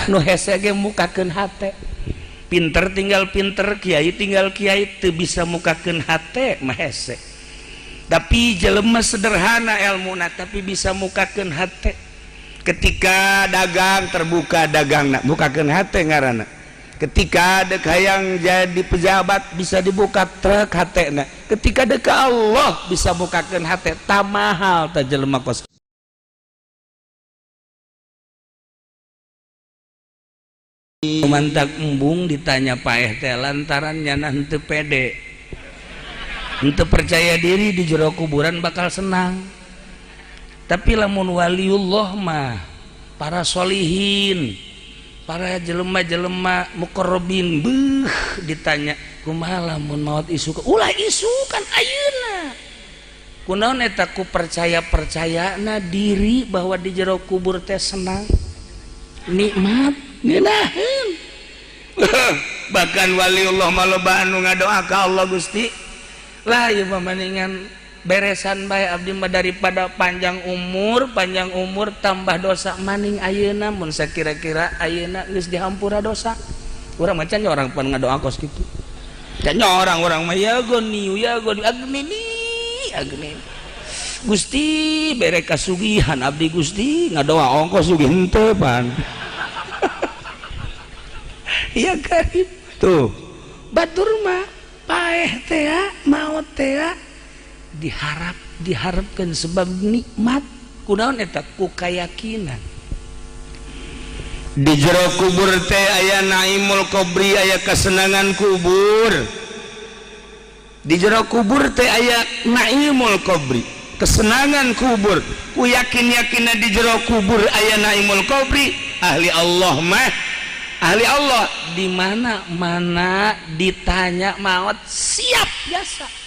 nu hese ge mukakeun hate pinter tinggal pinter kiai tinggal kiai teu bisa mukakeun hate mah hese tapi jelema sederhana ilmuna tapi bisa mukakeun hate ketika dagang terbuka dagangna mukakeun hate ngaranna ketika dek hayang jadi pejabat bisa dibuka truk hatena ketika dek Allah bisa mukakeun hate tamahal ta jelema kos mantak embung ditanya paeh teh lantaran nyana henteu pede henteu percaya diri di jero kuburan bakal senang tapi lamun waliullah mah para solihin para jelema-jelema muqarrabin beuh ditanya kumaha lamun maot isukan ulah isukan ayeuna kunaon eta ku percaya-percayana diri bahwa di jero kubur teh senang nikmat ngeunaheun bahkan waliullah maloba anu ngadoa ka Allah Gusti lah ieu pamaningan beresan bae abdi mah daripada panjang umur tambah dosa maning ayeuna mun sakira-kira ayeuna geus dihampura dosa urang macan orang pan ngadoa kos kitu nya orang mah ya goni agni Gusti bere kasugihan abdi Gusti ngadoa ongkos sugih henteu pan ya karib tuh batur mah paeh teh maot teh diharapkan sebab nikmat kunaon eta ku kayakinan di jero kubur teh aya naimul qabri aya kesenangan kubur di jero kubur teh aya naimul qabri kesenangan kubur ku yakin-yakinna di jero kubur aya naimul qabri ahli Allah mah ahli Allah di mana ditanya maot siap biasa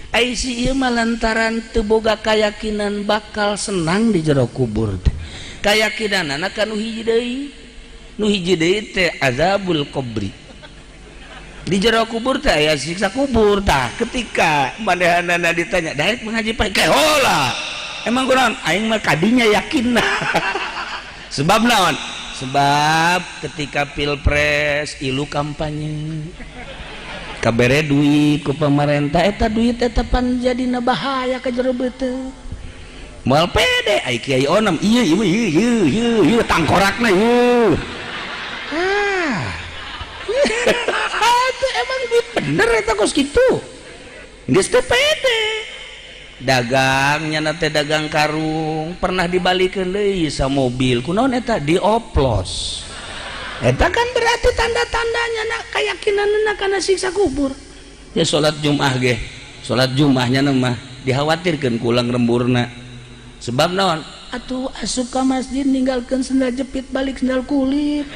ai si ieu mah lantaran teu boga kayakinan bakal senang di jero kubur teh kayakinanna ka nu hiji deui teh azabul qabri di jero kubur teh aya siksa kubur tah ketika manehna ditanya daek mengaji pae heula emang kunaon aing mah kadinya yakinna sebab naon sebab ketika pilpres ilu kampanye kabere duit ku pemerintah eta duit eta pan jadina bahaya ka jero beuteuh moal pede ai kiai onom ieu tangkorakna ieu itu emang duit bener eta kos kitu geus teu pede dagangnya teh dagang karung pernah dibalikeun deui sa mobil kunaon eta dioplos eta kan berarti tanda-tandanya nak keyakinanna kana siksa kubur ya salat Jumat ge salat Jumatnya mah dikhawatirkeun ku ulang remburna sebab naon atuh asup ka masjid ninggalkeun sendal jepit balik sendal kulit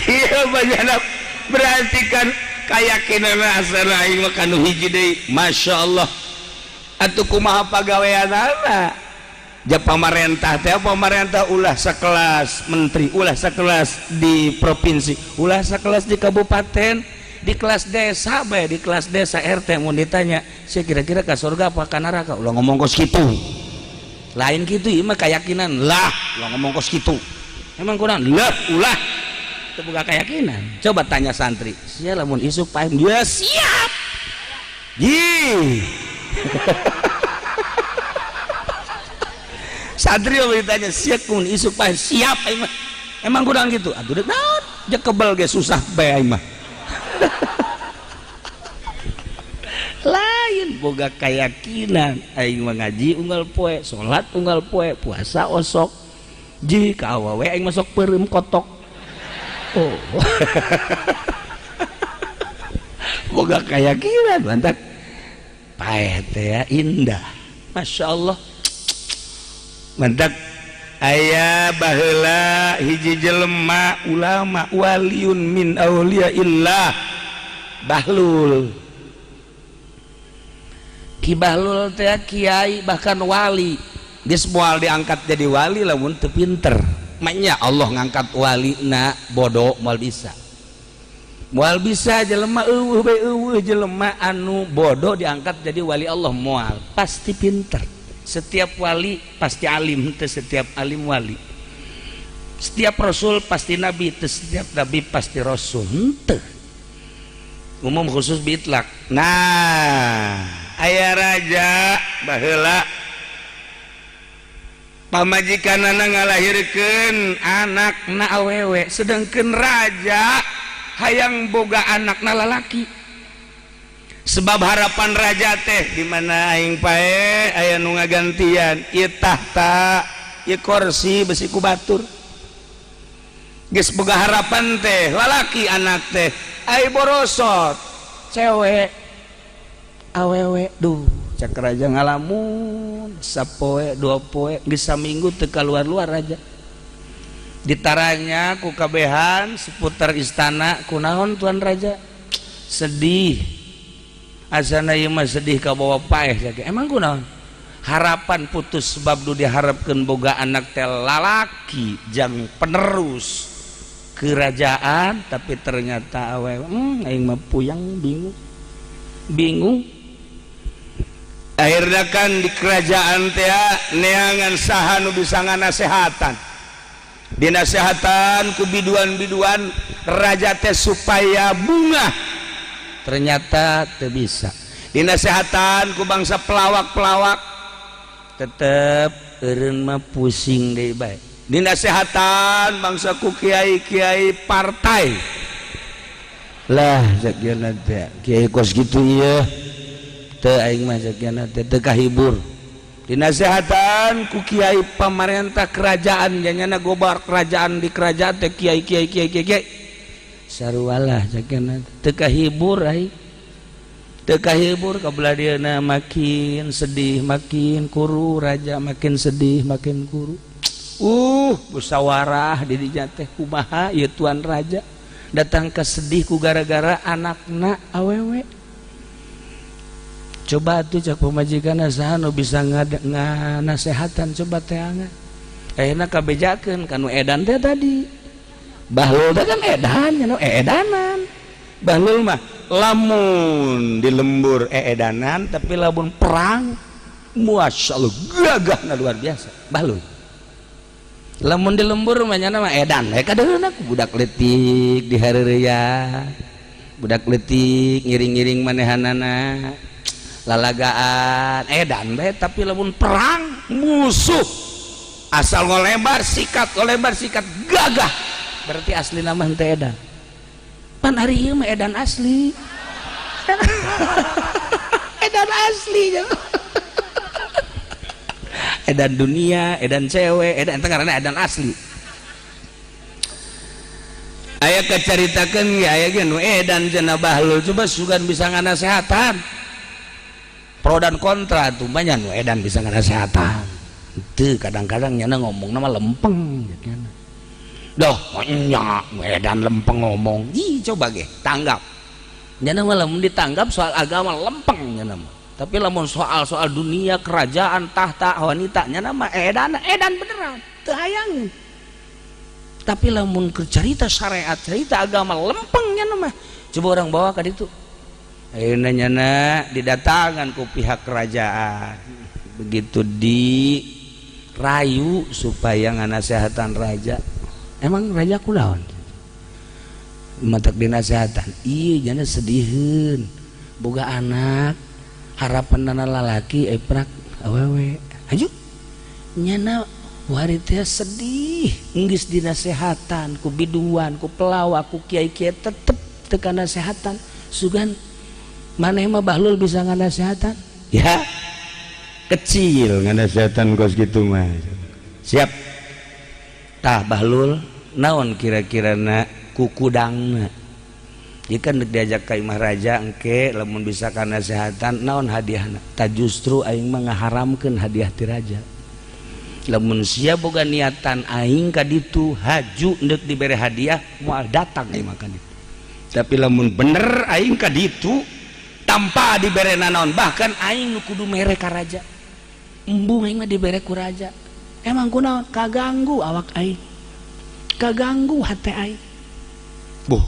iya banyak berarti kan keyakinan asana aing mah kanu hiji deui masyaallah atuh kumaha pagaweanana ja pamarentah teh pamarentah ulah sakelas menteri ulah sakelas di provinsi ulah sakelas di kabupaten di kelas desa bae di kelas desa RT mun ditanya saya kira-kira ka surga apa ka neraka ulah ngomong kos kitu lain kitu ieu mah keyakinan lah ulah ngomong kos kitu emang kunaon lah ulah teu boga keyakinan coba tanya santri sia lamun isuk paeh dia siap santri mau ditanya siap kun isuk paeh siap emang kurang gitu aduh dek naon jek kebal ge susah bae mah lain boga keyakinan aing mah ngaji unggal poe salat unggal poe puasa osok ji ka awewe aing masuk peureum kotok oh boga keyakinan mantap paeh teh indah masyaallah mantap aya baheula hiji jelema ulama waliun min auliyaillah Bahlul Ki Bahlul teh kiai bahkan wali geus moal diangkat jadi wali lamun teu pinter maknya Allah ngangkat walina bodoh moal bisa jelema eueuh bae eueuh jelema anu bodoh diangkat jadi wali Allah moal pasti pinter Setiap wali pasti alim, teu setiap alim wali. Setiap rasul pasti nabi, teu setiap nabi pasti rasul. Henteu. Umum khusus bitlak. Nah, aya raja baheula pamajikanana ngalahirkeun anakna awewe, sedangkeun raja hayang boga anakna lalaki. Sebab harapan raja teh di mana aing pae aya nu ngagantian ieu tahta ieu kursi besi ku batur. Geus boga harapan teh lalaki anak teh ai borosot cewek awewe. Duh, cak raja ngalamun sapoe dua poe geus saminggu teu kaluar-luar raja. Ditaranya ku kabehan seputar istana, kunaon tuan raja? Sedih. Asana ieu mah sedih ka bawa paeh saja. Emang kunaon? Harapan putus sebab du diharapkeun boga anak teh lalaki jang penerus kerajaan, tapi ternyata awewe aing mah puyang bingung. Akhirnya kan di kerajaan teh neangan saha nu bisa nganasehatan. Dinasehatan ku biduan-biduan raja teh supaya bunga, ternyata teu bisa. Dinasehatan ku bangsa pelawak-pelawak tetep eureun mah pusing deui bae. Dinasehatan bangsa ku kiai-kiai partai lah sakiana teh kiai kos kitu ieu teu aing mah sakiana teh teu kahibur. Dinasehatan ku kiai pamarentah kerajaan janyana gobar kerajaan di kerajaan teh kiai sarualah sakiana teu kahibur aing. Teu kahibur kabelah dieuna makin sedih makin kuru, raja makin sedih makin kuru. Musyawarah di dinya teh kumaha ieu tuan raja datang ke sedih ku gara-gara anakna awewe. Coba atuh cak pamajikanna saha nu bisa nganasehatan coba teh angga. Ayeuna kabejakeun kanu edan teh tadi. Bahlul teh kan edan nya edanan. Bahlul mah lamun di lembur edanan, tapi lamun perang masyaallah gagahna luar biasa. Bahlul. Lamun di lembur mah nya mah edan. Kadeuna ku budak leutik di hareureuyah. Budak leutik ngiring-ngiring manehanana. Lalagaan edan bae, tapi lamun perang musuh asal ngolebar sikat gagah berarti asli nama henteu edan. Pan ari ieu mah edan asli. Edan asli. Edan dunia, edan cewek, edan teh ngaranna edan asli. Aya kacaritakeun ge aya ge nu edan cenah Bahlul, coba sugan bisa nganasehatan. Pro dan kontra tuh banyak nu edan bisa nganasehatan. Itu kadang-kadang nyana ngomong nama lempeng gitu. Doh nya edan lempeng ngomong. Ih coba ge tanggap. Nyana mah lamun ditanggap soal agama lempeng nyana mah. Tapi lamun soal dunia, kerajaan, tahta, wanita nyana mah edan beneran. Teu hayang. Tapi lamun cerita syariat, cerita agama lempeng nyana mah. Coba orang bawa ka ditu. Ayeuna nyana didatangan ku pihak kerajaan, begitu dirayu supaya nganasehatan raja. Emang raja kunaon? Matak dinasehatan. Iya jana sediheun, boga anak, harapanna lalaki eprak awewe. Aju, nyana wari teh sedih, geus dinasehatan ku biduan, ku pelawak, ku kiai-kiai tetep teu kanasehatan. Sugan maneh mah Bahlul bisa nganasehatan? Ya kecil nganasehatan kos gitu mah. Siap. Tah Bahlul naon kira-kira na kukudangna? Jika diajak ka imah raja engke lamun bisa kanasehatan naon hadiahna? Tah justru aing mah ngaharamkeun hadiah ti raja. Lamun sia boga niatan aing ka ditu haju neuk dibere hadiah moal datang aing mah ka ditu. Tapi lamun bener aing ka ditu tanpa dibere naon, bahkan aing nu kudu mere ka raja. Embung aing mah dibere ku raja. Emang kunaon? Kaganggu awak aing. Kaganggu hate aing. Boh.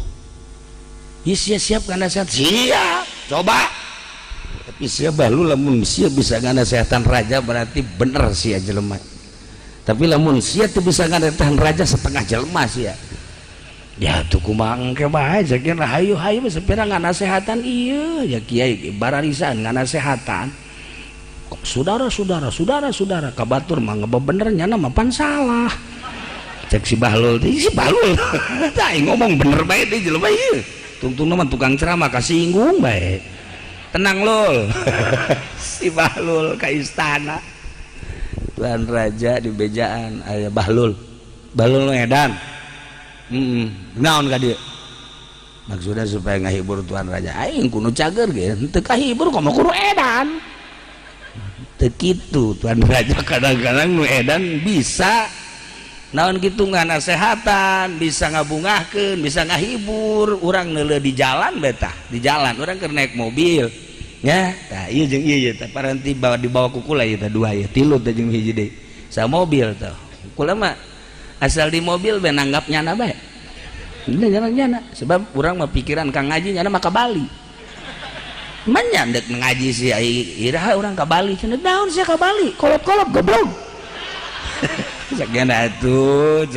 Ieu siap kana sehat. Siap. Coba. tapi sia bahlul lamun sia bisa nganasehatan raja berarti bener sia jelema. Tapi lamun sia teu bisa nganasehatan raja setengah jelema sia. Ya tuh kumaha engke bae jakeun hayu-hayu sepira nganasehatan ieu ya kiai bararisan nganasehatan. Kok saudara kabatur mah ngebebener nya mah pan salah. Cek si bahlul tah ngomong bener bae deui jelema ieu. Tungtungna mah tukang ceramah kasinggung bae. Tenang lul. Si bahlul ka istana. Tuan raja di bejaan aya bahlul nu edan. Naon ka dieu? Maksudnya supaya ngahibur tuan raja. Aing kudu cager ge, teu kahibur komo kudu edan. Teu kitu tuan raja kadang-kadang nu edan bisa naon kitu nganasehatan, bisa ngabungahkeun, bisa ngahibur, urang neuleuh di jalan betah, di jalan urang keur naik mobil. Ya, tah ieu jeung ieu tah paranti dibawa ku kula ieu tah dua ieu, tilu tah jeung hiji deui. Sa mobil tah. Kula mah asal di mobil be nanggap nyana bae. Ini nyana sebab urang mah pikiran ka ngaji nyana mah ka Bali. Man nyandek ngaji si iraha urang ka Bali, cenah naon sia ka Bali? Kolot-kolot goblok. Cenah atuh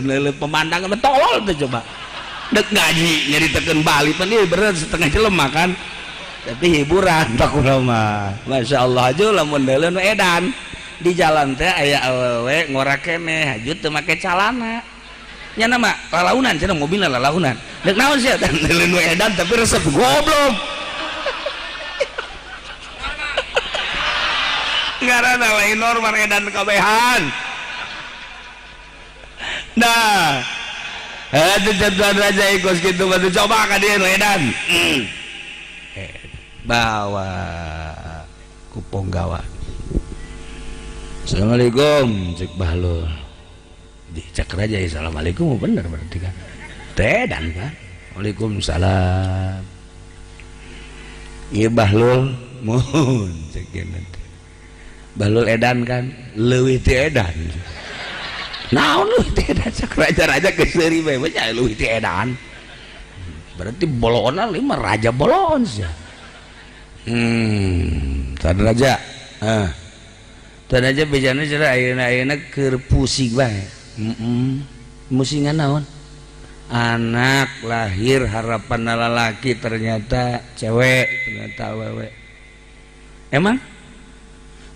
neuleuh pemandangan mah tolol teh coba. Dek ngaji nyaritakeun Bali pan ieu bener setengah jelema kan. Tapi hiburan tak kula mah. Masyaallah aja lamun neuleuh nu edan. Di jalan teh aya awewe ngora keneh hajut teu make calana nya nama lalaunan cenah mobilna lalaunan dek naon sia teh nu edan tapi resep goblok ngaranna lain normal edan kabehan. Nah atuh jadwal raja ikut kitu batu coba ka dieu nu edan bawa kupong gawa. Assalamualaikum cek bahlul dicek raja ya assalamualaikum bener berarti kan tedan kan. Waalaikumsalam iya bahlul mohon cek nanti bahlul edan kan leuwih teu edan naon leuwih teu edan cek raja keseuri bae baca leuwih teu edan berarti bolona lima raja bolon sia tadi raja dan aja bejana cara ayeuna keur pusing bae. Musingan naon? Anak lahir harapan lalaki ternyata cewek, ternyata awewe. Emang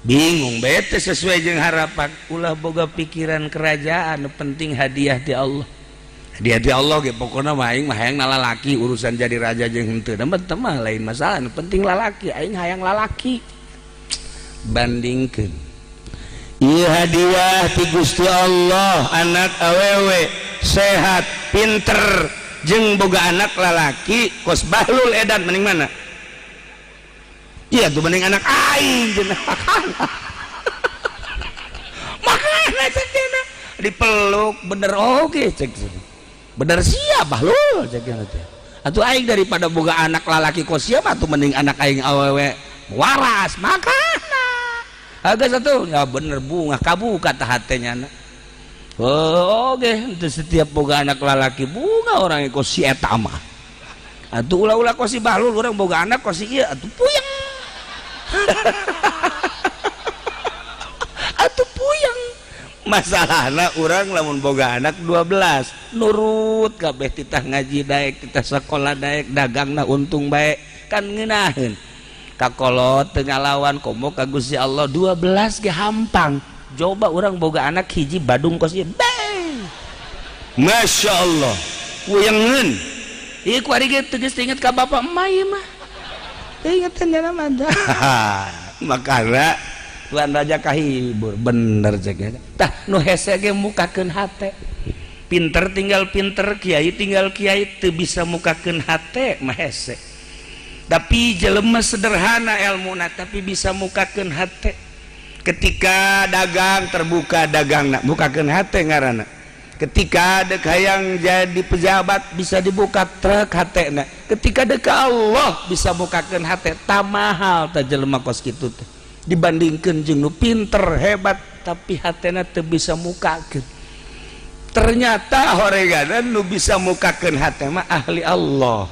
bingung bete sesuai jeung harapan. Ulah boga pikiran kerajaan, penting hadiah ti Allah. Hadiah ti Allah ge pokona mah aing mah hayang lalaki urusan jadi raja jeung henteu. Da mah lain masalah, penting lalaki, aing hayang lalaki. Bandingkeun ieu hadiah ti Gusti Allah anak awewe sehat pinter jeung boga anak lalaki kos bahlul edan mending mana? Iya tuh mending anak aing cenah makana cek cenah dipeluk bener oge cek bener sia bahlul cek teh atuh aing daripada boga anak lalaki kos sia mah atuh mending anak aing awewe waras makana agak satu ya bener bunga kabuka tah hatenya na. Oh oke untuk setiap boga anak lalaki bunga orang kos si eta mah atuh ulah-ulah kos si bahlul urang boga anak kos si ieu atuh puyeng atuh puyeng masalahna urang lamun boga anak 12 nurut kabeh titah ngaji daek titah sakola daek dagangna untung bae kan ngeunaheun kakolot tengah lawan komo ka Gusti Allah 12 ge hampang coba orang boga anak hiji badung kos ieu bang Masya Allah puyengeun ieu ku ari ge teu geus inget ka bapak emak ieu mah ingetan nya mah makana tuan raja kahibur bener cek tah nu hese ge mukakeun hate pinter tinggal pinter kiai tinggal kiai teu bisa mukakeun hate mah hese tapi jelema sederhana ilmuna tapi bisa mukakeun hate ketika dagang terbuka dagangna mukakeun hate ngaranna ketika dek hayang jadi pejabat bisa dibuka truk hatena ketika dek Allah bisa mukakeun hate tamahal tah jelema kos kitu teh dibandingkeun jeung nu pinter hebat tapi hatena teu bisa mukakeun ternyata horeganan nu bisa mukakeun hate mah ahli Allah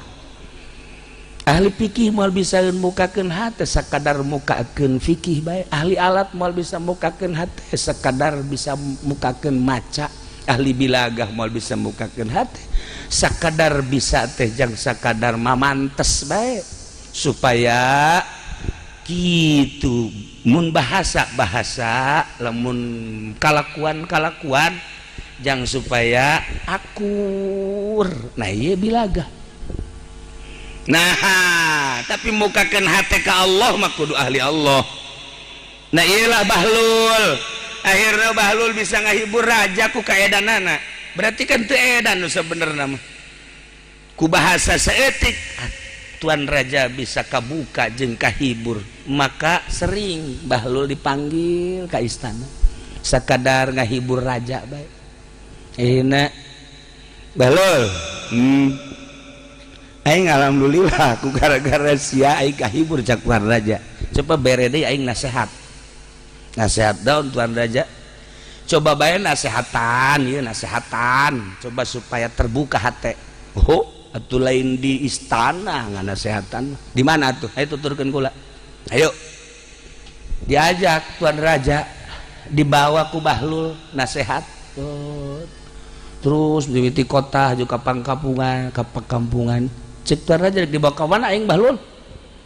ahli fikih moal bisa mukakeun hate sakadar mukakeun fikih bae, ahli alat moal bisa mukakeun hate sakadar bisa mukakeun maca, ahli bilagah moal bisa mukakeun hate sakadar bisa teh jang sakadar mamantes bae supaya gitu. Mun bahasa lamun kalakuan jang supaya akur. Nah ieu bilagah. Nah tapi mukakeun hate ka Allah mah kudu ahli Allah. Nah iyalah bahlul, akhirnya bahlul bisa ngahibur raja ku kaedanana. Berarti kan teu edan nu sabenerna mah ku bahasa saeutik tuan raja bisa kabuka jeung kahibur, maka sering bahlul dipanggil ka istana sakadar ngahibur raja bae. Euna bahlul aing alhamdulillah ku gara-gara sia aing kahibur cak tuan raja. Coba bere deui aing nasehat daun tuan raja, coba bae nasehatan ieu nasehatan coba supaya terbuka hate. Oh atuh lain di istana nganasehatan di mana tuh? Ayo tuturkeun kula. Ayo diajak tuan raja, dibawa ku bahlul nasehat terus mimiti kota juga pangkampungan ka perkampungan. Cek tuan raja dibawa ka mana aing bahlul?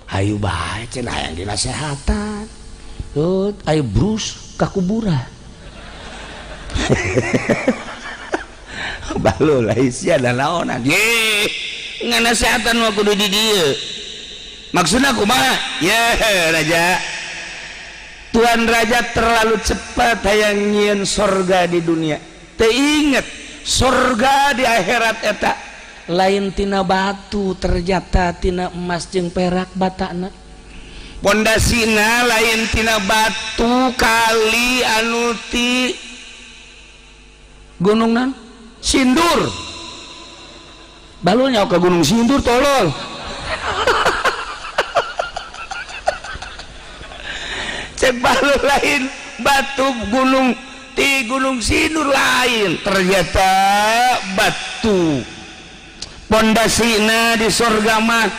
Ayo bae cenah hayang dinasehatan. Ayo brus ka kuburan. Bahlul ai sia da naonan. Ye, nganasehatan mah kudu di dieu. Maksudna kumaha? Ya raja. Tuan raja terlalu cepat hayang nyieun sorga di dunia. Teu inget sorga di akhirat eta lain tina batu terjata tina emas jeung perak batana. Pondasina lain tina batu kali anu ti gunung nan Sindur. Bahlul nyaho ka gunung Sindur tolol. Cek bahlul lain batu gunung ti gunung Sindur lain ternyata batu pondasina di sorga mah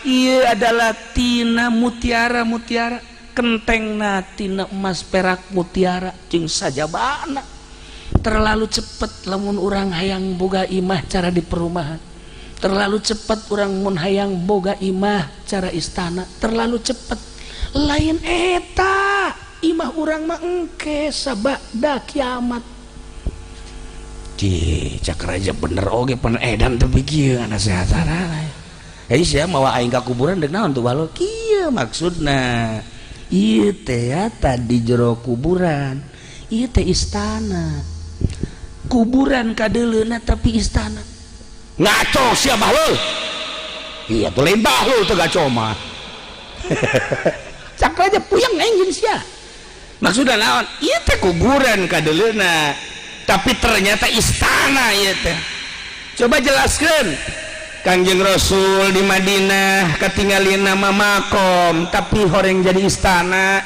ia adalah tina mutiara kentengna tina emas perak mutiara jeung sajabana. Terlalu cepet lamun urang hayang boga imah cara di perumahan, terlalu cepet urang mun hayang boga imah cara istana, terlalu cepet. Lain eta imah urang mah engke sabada kiamat. Cak raja bener oge pernah edan tapi kieu nasehatan. Hei sia mawa aing ka kuburan deuk naon tuh bahlul? Kieu maksudna. Ieu teh tadi jero kuburan. Ieu teh istana. Kuburan kadeuleuna tapi istana. Ngaco sia bahlul. Iya tuh lain bahlul teu gaco mah. Cak raja puyeng aing sia. Maksudna naon? Ieu teh kuburan kadeuleuna tapi ternyata istana ieu teh. Coba jelaskeun. Kangjeng Rasul di Madinah katinggalin nama makom tapi horeng jadi istana.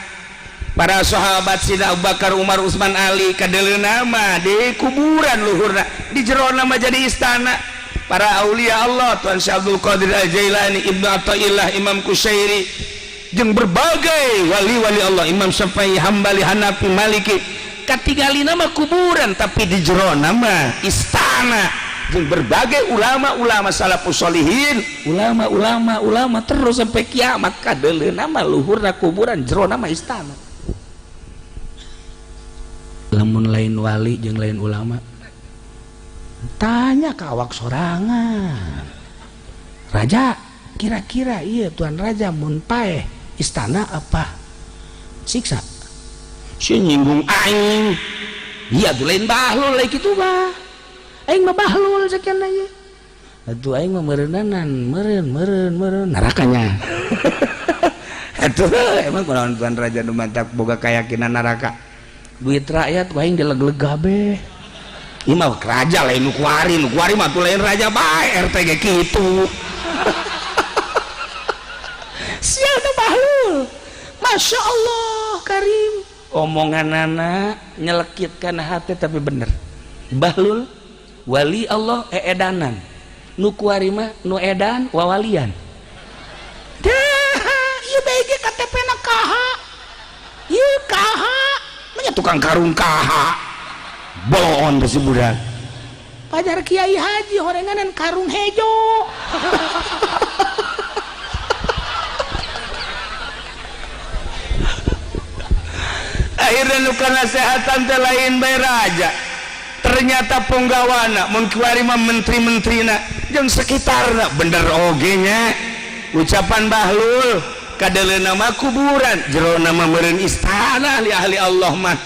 Para sahabat Sina Abu Bakar, Umar, Utsman, Ali kadeuleuna mah di kuburan luhurna, di jero nama jadi istana. Para aulia Allah Tuan Syekh Abdul Qadir Al-Jailani, Ibnu Athaillah, Imam Qushairi jeung berbagai wali-wali Allah, Imam Syafi'i, Hambali, Hanafi, Maliki katinggalin nama kuburan tapi di jero nama istana. Jeung berbagai ulama-ulama salafus sholihin, ulama terus sampai kiamat kadeuleuna mah luhurna kuburan jero nama istana. Lamun lain wali jeung lain ulama tanya ke awak sorangan, raja kira-kira iya tuan raja mun paeh istana apa siksa? Si nyinggung aing. Iya tuh lain bahlul lain kitu mah. Aing mah bahlul sakian aja. Atuh aing mah meureunanan, meureun narakanya. Atuh emang kunaon tuan raja nu mantap boga kayakinan neraka. Duit rakyat aing dileg-leg kabeh. Ieu mah raja lain nu kuari mah tuh lain raja bae RT ge kitu. Sia nu bahlul. Masya Allah Karim. Omonganana nyelekitkan hati tapi bener. Bahlul wali Allah edanan, nu kuari mah nu edan wawalian. tukang karung kaha bolon si budak pajar kiai haji horenganan karung hejo. akhirnya luka nasehatan teh lain bae raja ternyata penggawana mun kiwari mah menteri-menterina jeung sekitarna bener oge nya ucapan Bahlul kadeleuna mah kuburan jero nama meureun istana ahli Allah mah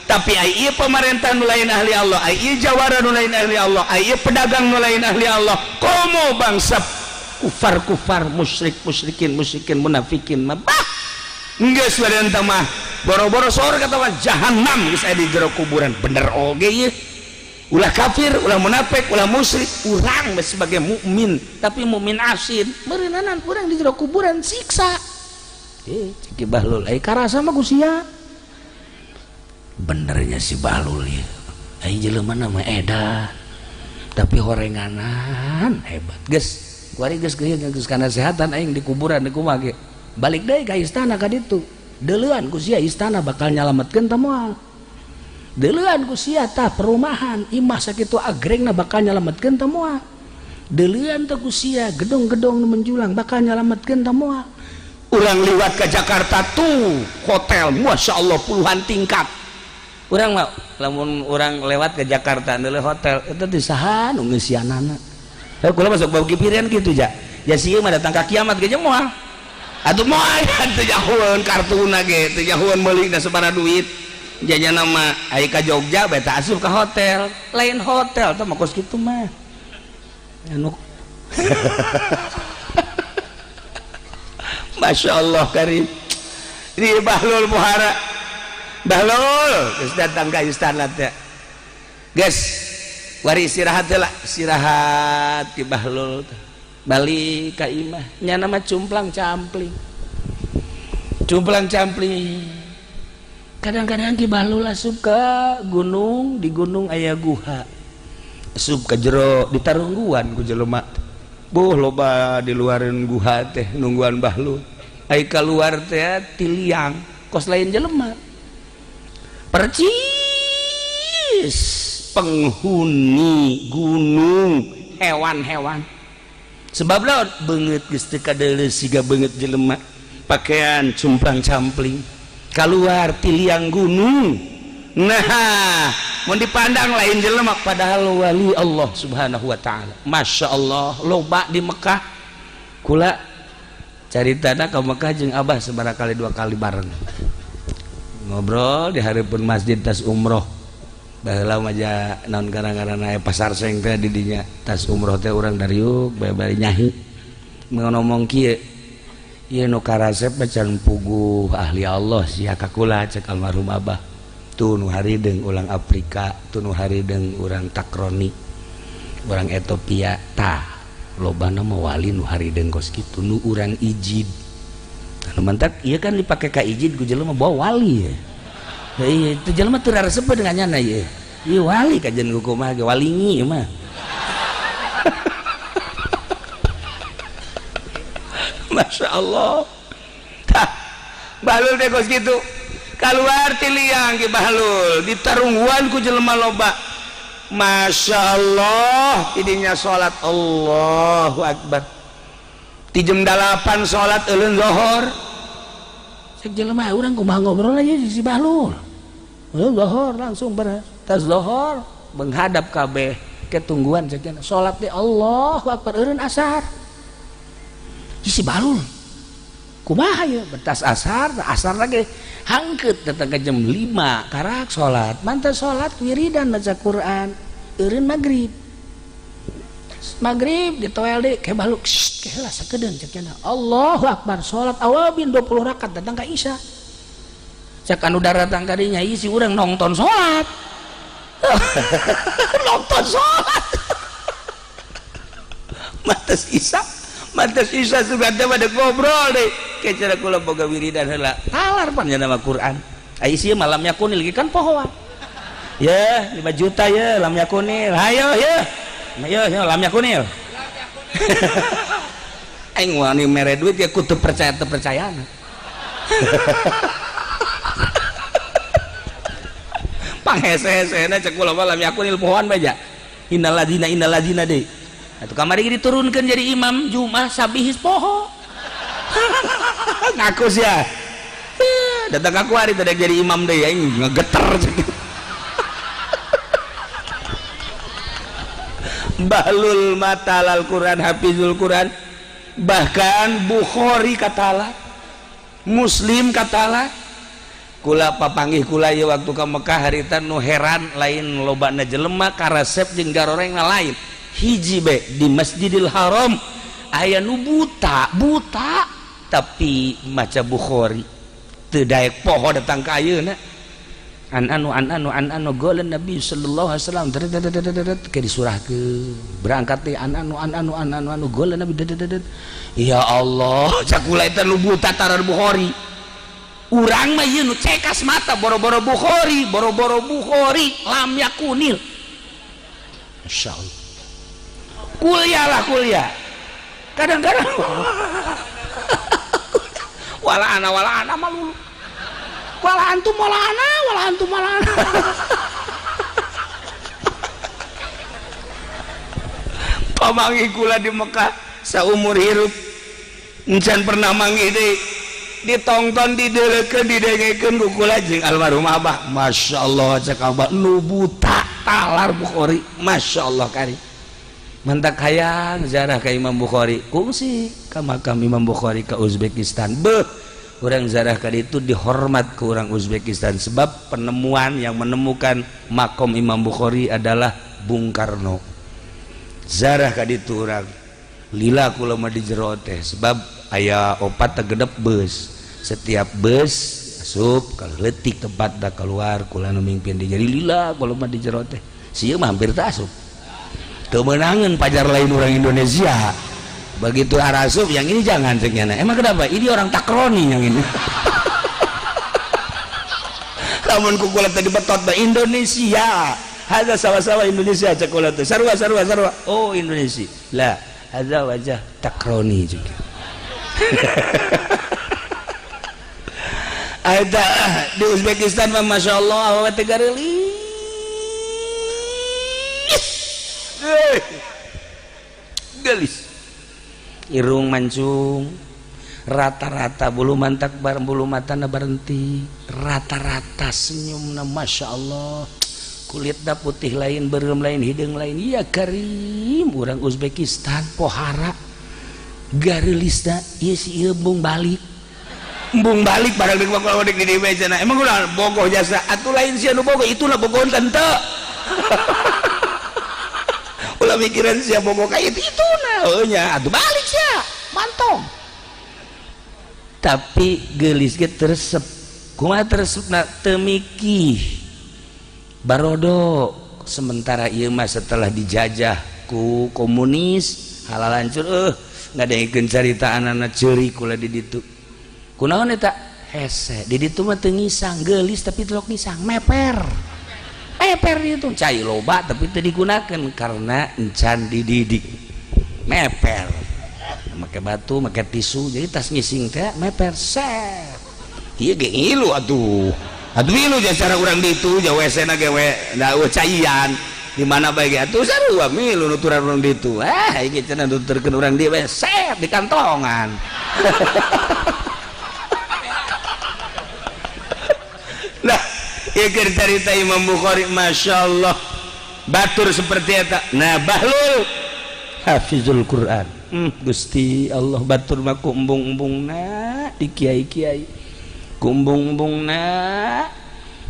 tapi ai ieu pamarentah nu lain ahli Allah ai ieu jawara nu lain ahli Allah ai ieu pedagang nu lain ahli Allah komo bangsa kufar musyrikin munafikin mah bah geus warenta mah boro-boro surga atawa jahanam geus aya di jero kuburan bener oge ieu ulah kafir ulah munafik ulah musyrik urang sebagai mukmin tapi mukmin asin meureunanan urang di jero kuburan siksa ciki Bahlul ai karasa mah ku sia benernya si Bahlul ya ai jelema nama edah tapi horenganan hebat geus kuari geus geus kana kesehatan aing di kuburan di kumaha ge balik deui ka istana ka ditu deuleun ku sia istana bakal nyalametkeun tah moal deuleun ku sia tah perumahan imah sakitu agrengna bakal nyalametkeun tah moal deuleun teh ku sia gedung-gedung nu menjulang bakal nyalametkeun tah moal urang liwat ke Jakarta tuh hotel Masya Allah puluhan tingkat urang mah lamun urang lewat ke Jakarta neuleuh hotel eta teh saha nu ngeusianana kula masuk bau kipirian kitu ja sieun mah datang ka kiamat ge jeung moal atuh moal teu jahueun kartuna ge teu jahueun meulina sabaraha duit janya nama aya ka Jogja bae teh asup ka hotel lain hotel teh mah kos kitu mah anu Masya Allah karim ini Bahlul Muhara Bahlul geus datang ka istana teh geus wari istirahat lah istirahat ti Bahlul balik ka imah nya nama cumplang campling kadang-kadang ki Bahlul asup ka gunung di gunung aya guha asup ka jero ditarungguan ku jelema boh loba di luareun guha teh nungguan Bahlul ai keluar teh tiliang kos lain jelema percis penghuni gunung hewan-hewan sebabna beungeut geus teu kadeuleus siga beungeut jelema pakaian cumplang-campling keluar tiliang gunung nah mun dipandang lain jelema padahal wali Allah subhanahu wa ta'ala Masya Allah loba di Mekah kula caritana ka Mekah jeung Abah sabarakali 2 kali bareng ngobrol di hareupeun masjid tas umroh baheula maja naon garang-garana pasar seng teh di dinya tas umroh teh urang dariuk bae-bae nyahi ngomong kieu ieu nu karasep can puguh ahli Allah sia ka kula cek almarhum Abah tuh nu harideung ulang Afrika tuh nu harideung urang Takroni urang Ethiopia tah lobana mah wali nu harideung kos kitu nu urang ijid anu mantak ieu kan dipake ka ijid ku jelema bawa wali ya iya itu jelema teu raresep dengan nyana ieu ieu wali kajen ku kumaha ge walingi ieu mah Masya Allah tah Bahlul teh kos kitu keluar tiliang ki Bahlul ditarungguan ku jelema loba Masya Allah idinya sholat Allahu Akbar di jam 8 sholat euleun zuhur cek jelema urang kumaha ngobrol aja si Bahlul zuhur langsung tas zuhur menghadap kabeh ketungguan cek sholat di Allahu Akbar eureun asar si Bahlul kumaha ya betas asar lagi hangkeut datang ke jam 5 karak sholat mantap sholat wiridan baca Quran eureun maghrib ditoel deh ke Bahlul keheula sakedeung cek cenah Allahu Akbar sholat awabin 20 rakaat datang ka Isya cek anu datang ka dinya isi urang nonton sholat nonton sholat mantas Isya sudah pada ngobrol deh kayak cara kula boga wiridan heula talar pan nama Quran ai ieu malam yakunil kan pohoan ya 5 juta ya lam yakunil hayo ya ayo lam yakunil aing wani mere duit ya kudu percayana emang hese-hesena cek kula malam yakun ilmuwan baja innalladzina deui atuh kamari diturunkeun jadi imam Jumat sabihis poho ngaku sia datang aku hari tadi jadi imam deui aing ngegeter cek bahlul matalal Quran hafizul Quran bahkan Bukhari katalah Muslim katalah kula papanggih kula ieu waktu ka Mekah harita nu heran lain lobana jelema karasep jeung garorengna lain hiji be di Masjidil Haram aya nu buta tapi maca Bukhari teu daek poho datang ka ayeuna an anu golan Nabi sallallahu alaihi wasallam ke disurahkeun berangkat teh an anu golan Nabi ya Allah cakula eta nu buta tarar Bukhari urang mah ieu nu cekas mata boro-boro Bukhari lam yakunil masyaallah kuliah kadang-kadang wala ana malulu wala antum malana pamangi kula di Mekah saumur hirup encan pernah mangi deui ditonton dideulekeun didengekeun ku kula jeung almarhum abah masyaallah cek abah nu buta talar Bukhari masyaallah kari mantak hayang ziarah ka Imam Bukhari kungsi ka makam Imam Bukhari ke Uzbekistan orang ziarah ka ditu dihormat ke orang Uzbekistan sebab penemuan yang menemukan makom Imam Bukhari adalah Bung Karno ziarah ka ditu orang lila kula mah di jero teh sebab aya opat tegedep bus setiap bus asup kalau leutik tempat da keluar kula nu mingpin di jadi lila kula mah di jero teh sieu mah hampir teu asup teu meunangeun pajar lain orang Indonesia begitu arasup yang ini jangan ceknya emang kenapa ini orang takroni yang ini lamun kukula tadi betot ba Indonesia hadza sama-sama Indonesia cek kula teh sarua oh Indonesia lah hadza wajah takroni juga ada di Uzbekistan mah masyaallah awet teh gareuli gelis irung mancung rata-rata bulu mantak bareng bulu matana berhenti rata-rata senyumna masya Allah kulitna putih lain berem lain hidung lain iya karim orang Uzbekistan pohara garelisna iya si embung balik barang di bawah di meja emang udah bogoh jasa atuh lain si anu bogoh itulah bogoh tante ulah mikiran sia bogoh kayak itu nah nya atuh balik sia mantong tapi geulis ge teresep kumaha teresepna teu mikih barodo sementara ieu mah setelah dijajah ku komunis halal hancur ngadengkeun carita anana ceuri kula di ditu kunaon eta hese di ditu mah teu ngisang geulis tapi teu ngisang meper itu cai loba tapi teu digunakan karena encan dididik meper make batu make tisu jadi tas ngising teh meper set ieu ge ngilu atuh ngilu cara urang ditu ja WC na ge da caian di mana bae ge atuh sarua milu nuturan urang ditu ieu cenah nuturkeun urang di set di kantongan nah ya cerita Imam Bukhari masya Allah batur seperti itu nah bahlul hafizul Quran Gusti Allah batur mah kumbung-umbungna di kiai-kiai kumbung-umbungna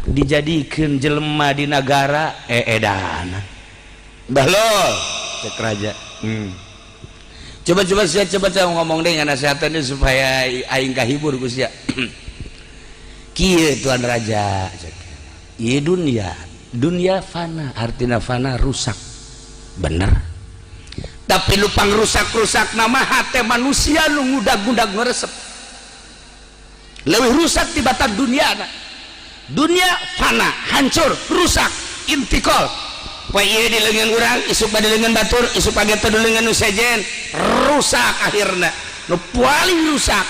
dijadikeun jelema di negara edan bahlul cek raja coba saya ngomong deh nasihatnya supaya aing kahibur Gusti ya kieu tuan raja ieu dunia fana artina fana rusak bener tapi lupang rusak nama hati manusia nu ngudag-ngudag ngeresep lebih rusak di batas dunia fana hancur rusak intikal poe ieu di leungeun urang isuk bade leungeun batur isuk pagi teh leungeun nu sejen rusak akhirna nu paling rusak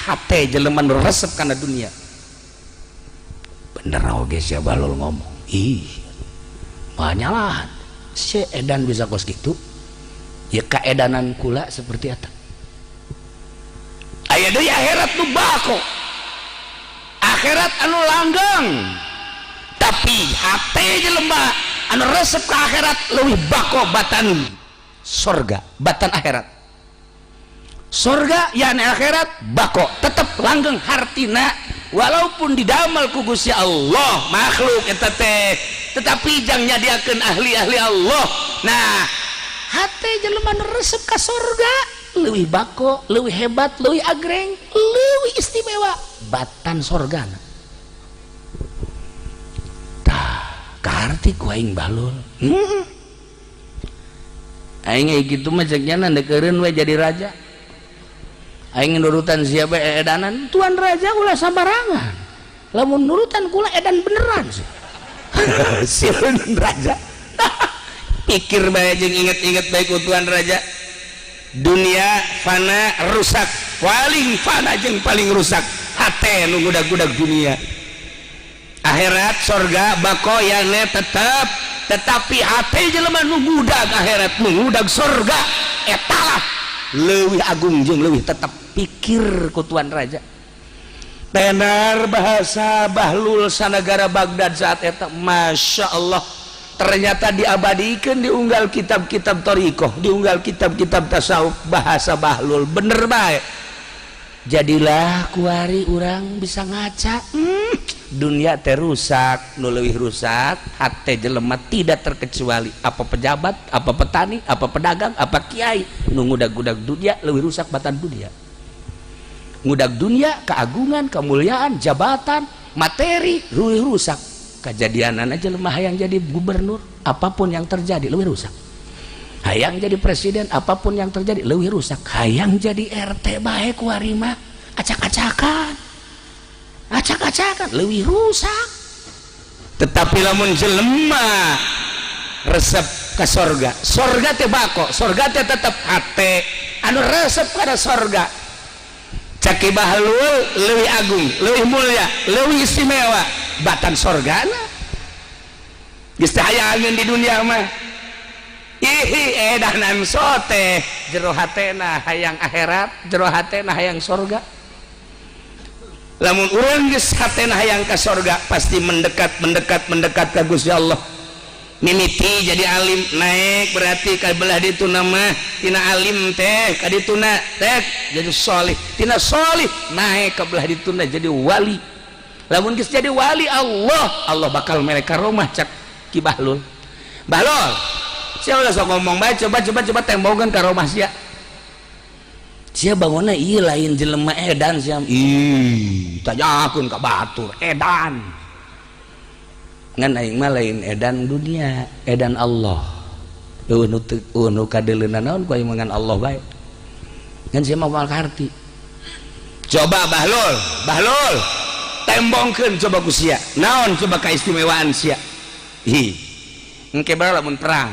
hati jelema nu resep kana dunia bener oge sia balul ngomong ih banyalah si edan bisa kos gitu ya kaedanan kula seperti eta aya deui akhirat nu bako akhirat anu langgeng tapi hate jelema anu resep ke akhirat leuwih bako batan sorga batan akhirat sorga yang akhirat bako tetap langgeng hartina walaupun didamel ku Gusti Allah makhluk eta teh tetapi jang nyadiakeun ahli-ahli Allah. Nah hate jelema nu resep ka sorga leuwih bako leuwih hebat leuwih agreng leuwih istimewa batan sorgana tah kaharti ku aing balul aing gitu mah cek nya ndeukeureun we jadi raja aing nurutan siapa edanan tuan raja ulah sabarangan lamun nurutan kula edan beneran sih sieueun raja pikir bae jeung inget-inget bae ku tuan raja dunia fana rusak paling fana jeung paling rusak hate nu gudag-gudag dunia akhirat sorga bako yana tetap tetapi hate jelema nu gudag akhirat nu gudag sorga etalah leuwih agung jeung leuwih tetap pikir ku tuan raja tenar bahasa Bahlul sanagara Baghdad saat eta Masya Allah ternyata diabadikeun diunggal kitab-kitab thariqah diunggal kitab-kitab tasawuf bahasa Bahlul bener bae jadilah kuari urang bisa ngaca dunia teh rusak nu leuwih rusak hate jelema tidak terkecuali apa pejabat apa petani apa pedagang apa kiai nu ngudag-gudag dunia leuwih rusak batan dunia ngudag dunia keagungan kemuliaan jabatan materi leuwih rusak kejadianan aja lemah hayang jadi gubernur apapun yang terjadi leuwih rusak hayang jadi presiden apapun yang terjadi leuwih rusak hayang jadi RT bae kuari mah acak-acakan leuwih rusak tetapi lamun jelema resep ka sorga sorga teh bako sorga teh tetep hate anu resep kana sorga caki Bahlul leuwih agung leuwih mulia leuwih istimewa batan sorgana geus teh hayangeun di dunia mah ihi edanan sote jero hatena hayang akhirat jero hatena hayang sorga lamun urang geus hatena hayang ka sorga pasti mendekat ka Gusti Allah mimiti jadi alim naik berarti ka belah ditu nama tina alim teh ka dituna teh jadi sholih tina sholih naik ka belah dituna jadi wali lamun geus jadi wali Allah bakal mere ka rumah cak Ki Bahlul sia ulah sok ngomong bae coba tembogan ka rumah sia bangunna ieu lain jelema edan sia ih tanyakeun ka batur edan ngan aing mah lain edan dunia edan Allah nu kadeuleuna naon ku aing ngan Allah bae ngan sia mah moal karti coba Bahlul tembongkeun coba ku sia naon coba kaistimewaan sia hi engke bae lamun perang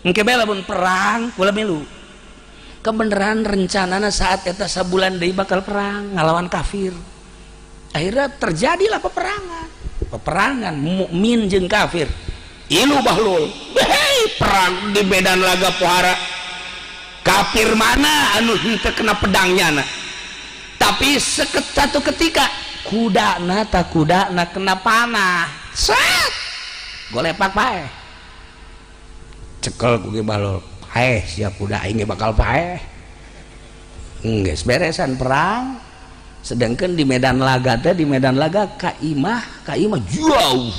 engke bae lamun perang kula milu kebenaran rencanana saat eta sabulan deui bakal perang ngalawan kafir akhirnya terjadilah peperangan mukmin jeung kafir ilu Bahlul perang di medan laga pohara kafir mana anu henteu kena pedangnya tapi satu ketika kudana kena panah set golepak pae cekel ku Ki Bahlul siap kuda aing bakal pae geus beresan perang sedangkan di medan laga kaimah jauh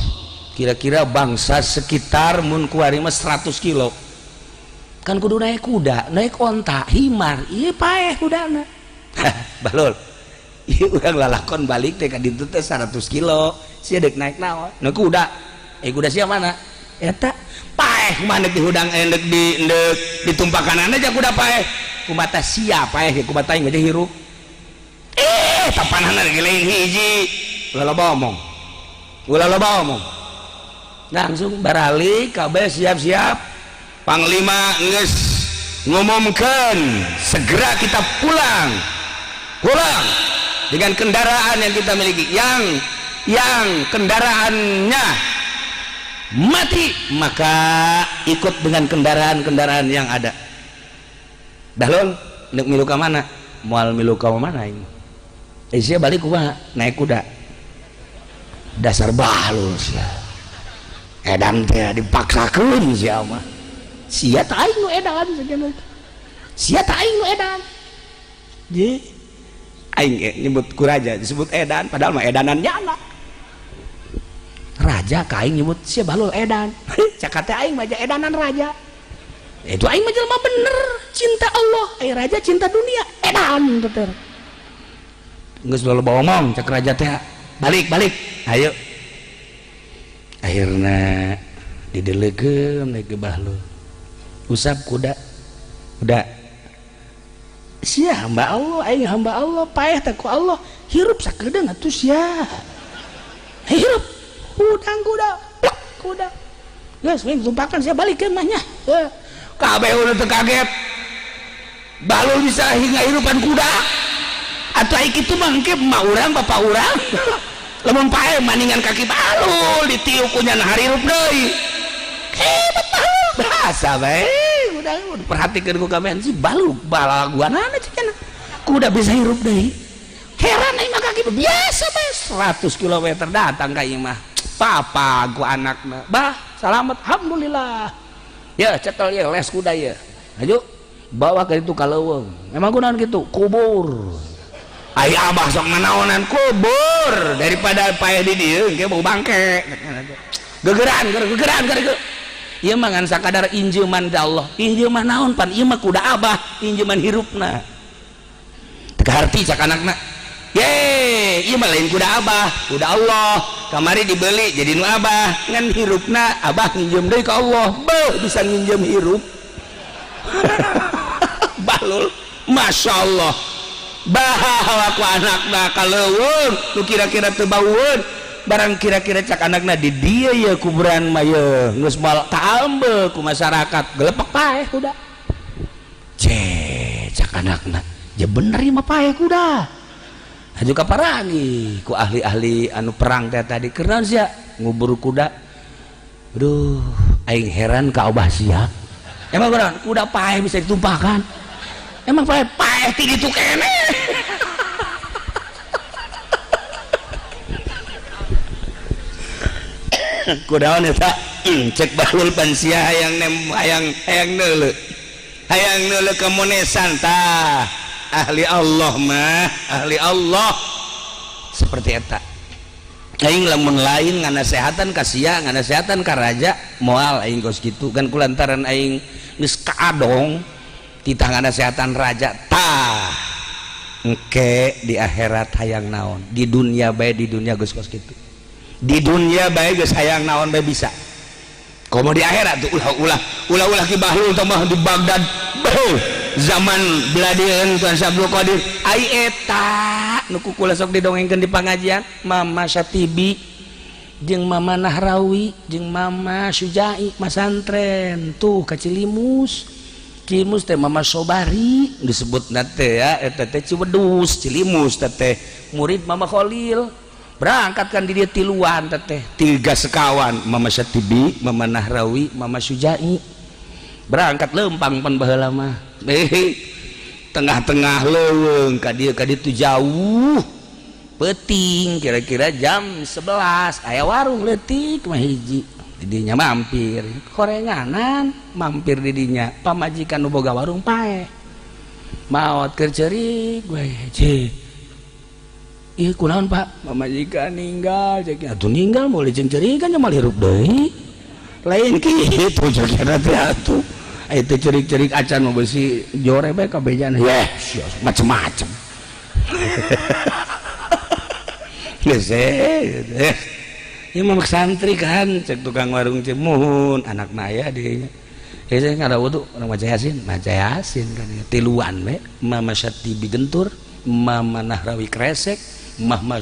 kira-kira bangsa sekitar mun kuari mah 100 kilo kan kudu naik kuda naik onta himar ieu paeh kudana Bahlul ieu urang lalakon balik teh ka ditu teh 100 kilo sia deuk naik naon naik kuda kuda sia mana eta paeh kumaha di hudang endek ditumpakanana aja kuda paeh kumata sia paeh kumata aing mah hirup tapanana geuleuh hiji ulah loba omong langsung baralik kabeh siap-siap panglima geus ngumumkeun segera kita pulang dengan kendaraan yang kita miliki yang yang kendaraannya mati maka ikut dengan kendaraan-kendaraan yang ada. Dahlul nek milu ka mana? Moal milu ka mana ini? Sia balik kumaha? Naik kuda. Dasar bahlul sia. Edan teh dipaksakeun sia mah. Sia teh aing nu edan saja. Sia teh aing nu edan. Ye. Aing nyebut ku raja disebut edan padahal mah edanan nyana. Raja ka aing nyebut sia bahlul edan. Caka teh aing mah edanan raja. Itu aing mah jelema bener, cinta Allah, ai raja cinta dunia, edan teh. Geus loba omong cak raja teh. Balik, ayo. Akhirna didelegeun deui ke bahlul. Usap kuda. Udah. Sia hamba Allah, aing hamba Allah, paeh teh ku Allah, hirup sakedeung atuh sia. Hirup. Udang kuda. Geus we tumpakan sia balik ke mahnya. Kabeh udah kaget. Bahlul bisa hingga hirupan kuda. Atau ai kitu mah engke emak urang bapak urang. Lamun pae maningan kaki bahlul ditiup ku nyana harirup deui. Hebat bahlul. Bahasa bae. Udah perhatikeun ku kabehan si bahlul balaguanana cenah. Kuda bisa hirup deui. Heran aing mah kaki biasa bae 100 km datang ka ieu mah. Papa ku anakna. Bah, selamat alhamdulillah. Ya cekel ya les kuda ya. Ayo bawa ke itu kaleuweung. Memang kunaon kitu? Kubur. Ai abah sok nanaonan kubur daripada paeh di dieu engke bau bangke. Gegeran. Ieu mah ngan sakadar injeuman da Allah. Injeuman naon pan ieu mah kuda abah, injeuman hirupna. Teu harti cak anakna. Ye, ieu mah lain kuda abah, kuda Allah. Kamari dibeli jadi nu abah, ngan hirupna abah nginjem deui ka Allah. Beuh bisa nginjem hirup. Bahlul, Masya Allah. Bahawa ku anakna kaleuweung nu kira-kira teu baueun barang kira-kira cak anakna di dieu ye kuburan mah ye geus mal kaambeul ku masyarakat gelepek paeh kuda. Cak anakna ya bener ieu mah paeh kuda. Haju kaparangi ku ahli-ahli anu perang teh tadi keurang sia ngubur kuda. Aduh aing heran ka Abah sia. Emang beneran kuda paeh bisa ditumpahkan? Emang paeh ti ditu kene. Kudaon eta cek bahlul pan sia hayang neuleuh. Hayang neuleuh kemonesan tah. Ahli Allah mah ahli Allah seperti eta. Aing lamun lain nganasehatan ka sia nganasehatan ka raja moal aing geus kitu kan kulantaran aing geus kaadong titah nganasehatan raja tah engke di akhirat hayang naon di dunia bae di dunia geus kitu di dunia bae geus hayang naon bae bisa komo di akhirat tuh ulah ki bahlul teh mah di Baghdad zaman beladeun Tuan Abdul Qadir ai eta nu kukula sok didongengkeun di pangajian Mama Syatibi jeung Mama Nahrawi jeung Mama Sujai masantren tuh ka Cilimus teh Mama Sobari disebut teh ya eta teh Ciwedus Cilimus teh murid Mama Khalil berangkatkan di dia tiluan teh 3 sekawan Mama Syatibi Mama Nahrawi Mama Sujai berangkat lempang pan baheula mah tengah-tengah leuweung ka ditu jauh peuting kira-kira jam 11 aya warung leutik mah hiji didinya mampir korenganan mampir didinya pamajikan nu boga warung paeh maot keur ceurik we je ieu kunaon Pak pamajikan ninggal cek atuh ninggal moal jeung ceurikan nya mal hirup deui lain kitu cek teh atuh itu cerik-cerik acan mau besi jore bae kabejana ya macem-macem geus ieu mah santri kan cek tukang warung cemun anakna aya di saya ngarawudu urang maca Yasin kan tiluan we Mama Syatibi Gentur Mama Nahrawi Kresek Mama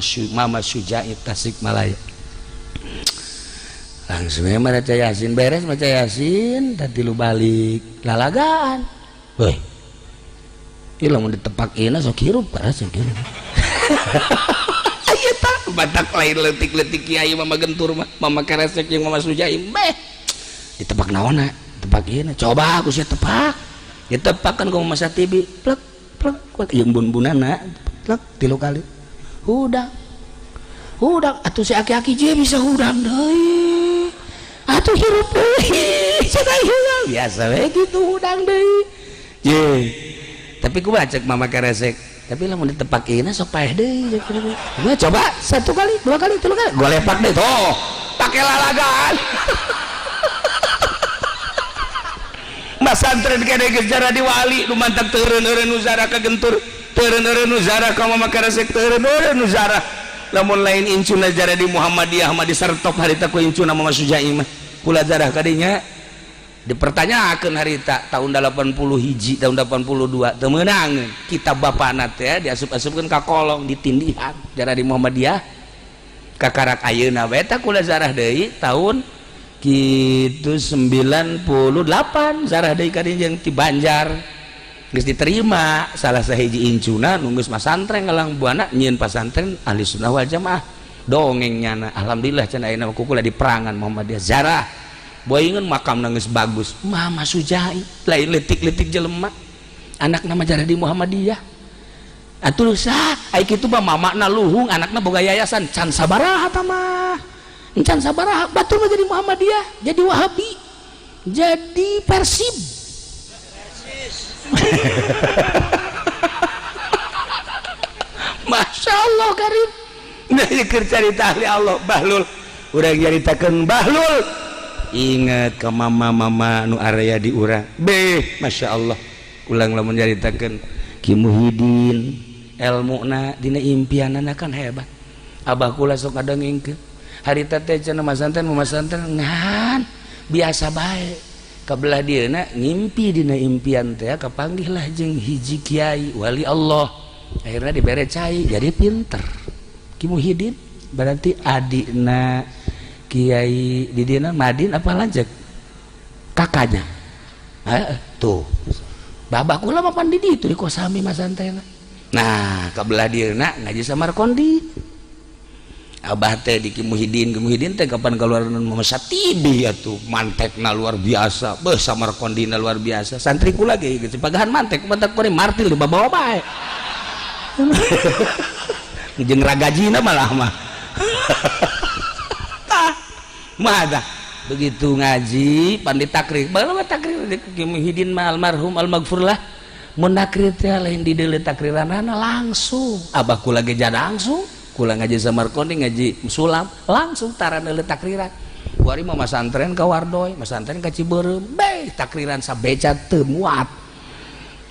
Sujai Tasikmalaya langsung maca Yasin beres maca Yasin tadi lu balik lalagaan weh ieu lamun ditepak ieu sok hirup para sok hirup ieu tah batak lain leutik-leutik kiai mama gentur mah mama keresek jeung mama sujaim beh ditepak naonna tepak ieu coba aku sia tepak ditepak kan ku mama satibi plek plek jeung bun-bunana plek 3 kali hudang atuh si aki-aki je bisa hudang deui atuh hirup deui cenah ieu biasa we kitu hudang deui je tapi ku cek mama keresek tapi lamun ditepakeun sok paeh deui gua coba 1 kali 2 kali 3 kali gua lepak deh toh pake lalagaan mas santren kene geus jara di wali nu mantap teureun-eureun nu zara ka gentur teureun-eureun nu zara ka mama keresek teureun-eureun nu zara lamun lain incuna jara di Muhammadiyah mah disertop harita ku incuna mama sujaim mah kula zarah kadinya dipertanyakan harita tahun 81 tahun 82 teu meunang kitab bapana teh diasup-asupkeun ka kolong ditindihan jara di Muhammadiyah kakarak ayeuna we eta kula zarah deui tahun kitu 98 zarah deui ka dieu ti Banjar geus diterima salah sahiji incuna nu geus masantren ngalang buana nyieun pasantren ahli sunnah wal jamaah dongengnya alhamdulillah can ayeuna kula di perangan Muhammadiyah zarah boingan makam nangis bagus mama sujai lain letik-letik jelema anak nama jara di Muhammadiyah atuh sah ai kitu mah mamana luhung anakna boga yayasan can sabaraha tah mah can sabaraha batur mah jadi Muhammadiyah jadi Wahabi jadi Persib Masya Allah Karim nah keur carita ahli Allah Bahlul urang nyaritakeun Bahlul ingat ke mama nu area di urang beh Masya Allah ulang lamun nyaritakeun Ki Muhyiddin elmuna dina impianana kan hebat abah kula sok ngadengengkeun harita teh cenah masantren ngan biasa bae kabelah dieuna ngimpi dina impian teh kapanggih lah jeung hiji kiai wali Allah akhirnya dibere cai jadi pinter Ki Muhyiddin berarti adina Kiai di dina Madin apa lanjut kakaknya tuh babak kula mah pan di ditu di kosami masantena nah kabelah dieuna ngaji Samarkondi abah teh di Ki Muhyiddin teh kapan keluaran Mama Satibi atuh mantekna luar biasa beuh Samarkondina luar biasa santri kula ge geus pagahan mantek mantek kore martil di babawa bae jeung ragajina malah mah mada begitu ngaji pan ditakrir baru takrir Ki Muhyiddin mah almarhum almaghfur lah mun takrir teh lain di deuleu takriranana langsung abah kula ge jada langsung kula ngaji Samarkondi ngaji sulam langsung tara deuleu takriran kuari mah masantren ka Wardoy masantren ka Ciberem beh takriran sabeca teu muat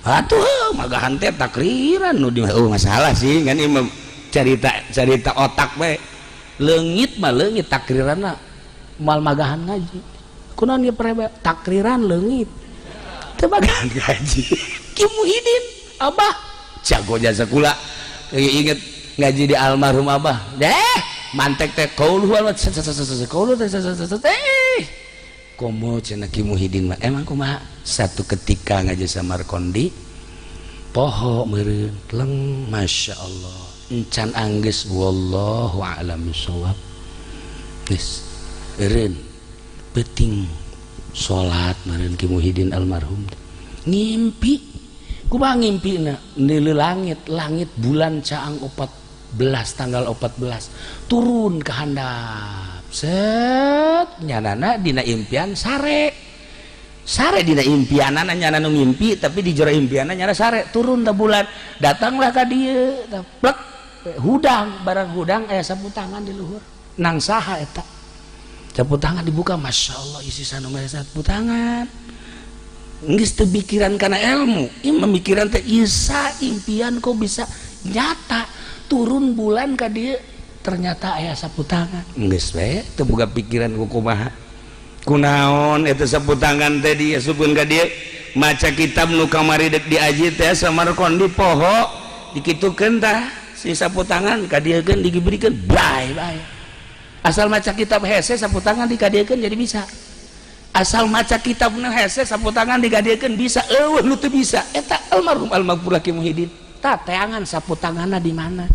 atuh magahan teh takriran nu di masalah sih kan ieu carita otak bae leungit mah leungit takriranna mal magahan ngaji kunaon ieu prebe takriran leungit teu magahan ngaji Ki Muhyiddin abah jago jasa kula inget ngaji di almarhum abah deh mantek teh qauluhu qauluhu komo cenah Ki Muhyiddin mah emang kumaha satu ketika ngaji Samarkondi poho meureun leng Masya Allah encan anggeus wallahu a'lam bishawab geus eureun penting salat meureun Ki Muhyiddin almarhum ngimpi kumaha ngimpina neuleuh langit bulan caang 14 tanggal 14 turun ke handap set nyanana dina impian sare dina impianana nyana nu ngimpi tapi di jero impianana nyana sare turun ta bulan datanglah ka dieu plek hudang barang hudang aya sapu tangan di luhur nang saha eta sapu tangan dibuka Masya Allah isi sanu mere sapu tangan geus teu pikiran kana ilmu memikiran teh isa impian kok bisa nyata turun bulan ka dieu ternyata aya sapu tangan geus we teu boga pikiran ku kumaha kunaon eta sapu tangan teh diasupkeun ka dieu maca kitab nu kamari dek diaji teh Samarkondi poho dikitukeun tah si sapu tangan ka dieu keun dibirikeun bae asal maca kitab hese sapu tangan dikadiekeun jadi bisa asal maca kitab nu hese sapu tangan dikadiekeun bisa eueuh nu teu bisa eta almarhum almaghfur Ki Muhyiddin tah teangan sapu tanganna di mana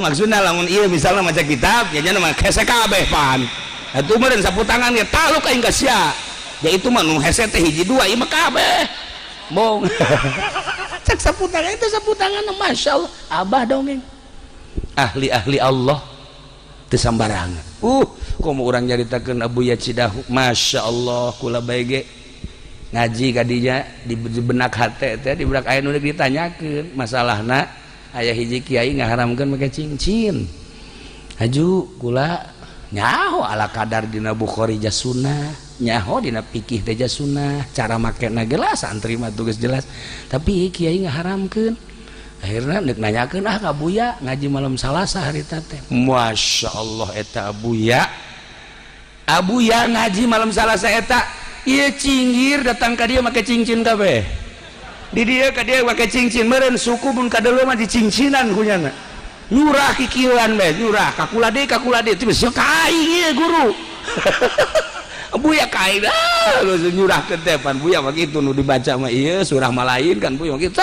Maksudnya lamun iya misalnya maca kitab ya nya mah hese kabeh pan atuh meureun sapu tangan ya taluk aing ka sia ya itu mah nu hese teh hiji dua ieu mah kabeh bong cek sapu tangan itu sapu tangan masyaallah abah dongeng ahli Allah teu sambarangan komo urang nyaritakeun Abuya Cidahu masyaallah kula bae ge ngaji kadinya di benak hate teh di benak aya nu ditanyakeun masalahna aya hiji kiai ngaharamkeun make cincin haju kula nyaho ala kadar dina Bukhari jah sunnah nyaho dina fikih teh jah sunnah cara makena geus santri mah tugas jelas tapi kiai ngaharamkeun akhirna neuk nanyakeun ka Buya ngaji malam Salasa harita teh masyaallah eta Abuya ngaji malam Salasa eta ieu cinggir datang ka dieu make cincin kabeh di dia ka dia pakai cincin meureun suku mun kadeuleu mah dicincinan kunyana nyurah kikieuan bae nyurah kakula deui teh geus kaing ieu guru Buya kaing dah nyurahkeun teh pan Buya mah kitu nu dibaca mah ieu surah malain kan Buya mah kitu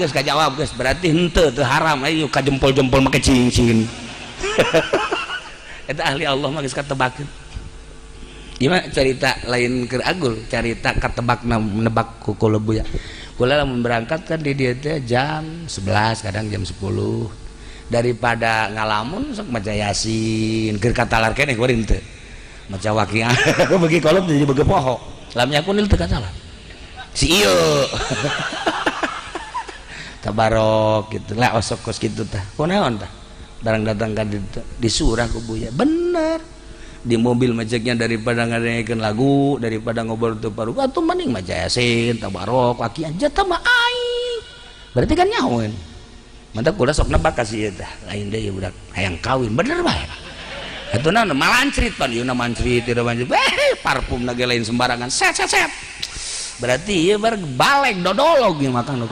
geus kajawab geus berarti henteu teu haram ayo ka jempol-jempol make cincin eta ahli Allah mah geus katebakeun gimana cerita lain ke agul cerita ketebak menebak kukul Buya kula lamun berangkat kan di dia teh jam 11 kadang jam 10 daripada ngalamun sok maca Yasin keur katalar keneh kuring teu maca waqiah bagi kolot jadi bege poho lam yakunil teu katalar si ieu tabarok gitu lah osok kos kitu tah kunaon tah barang datang ka di surah ku Buya bener di mobil maceknya daripada ngadengekeun lagu daripada ngobrol teu paruh atuh mending maca Yasin tabarok waqiah jata mah aing berarti kan nyahoeun mantap kula sok nebak ka si ieu teh lain deui budak hayang kawin bener bae atuh naon malancrit pan ieu mancrit teu mancrit parfumna ge lain sembarangan set berarti ieu bar balek dodolog ieu makan nu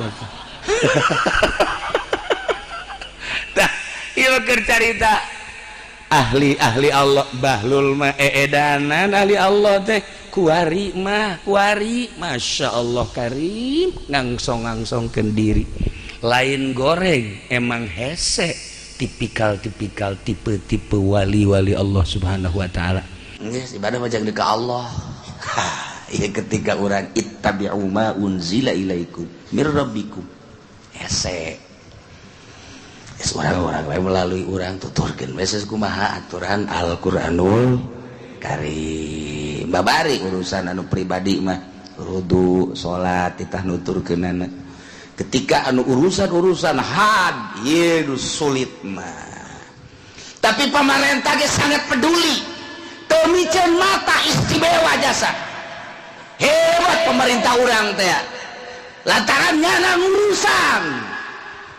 tah ieu keur carita ahli Allah bahlul mah edanan ahli Allah teh kuari masya Allah karim ngangsong diri lain goreng emang hese tipikal tipe wali Allah subhanahu wa ta'ala geus ibadah mah jeung ka Allah ieu ketika urang ittabi'u ma unzila ilaikum mir rabbikum hese orang lain melalui orang tuturkeun beses kumaha aturan Al-Qur'anul Karim babari urusan anu pribadi mah wudu salat titah nuturkeunana ketika anu urusan had ieu sulit mah tapi pemerintah ge sangat peduli teu micen mata istimewa jasa hebat pemerintah urang teh lantaran nyana urusan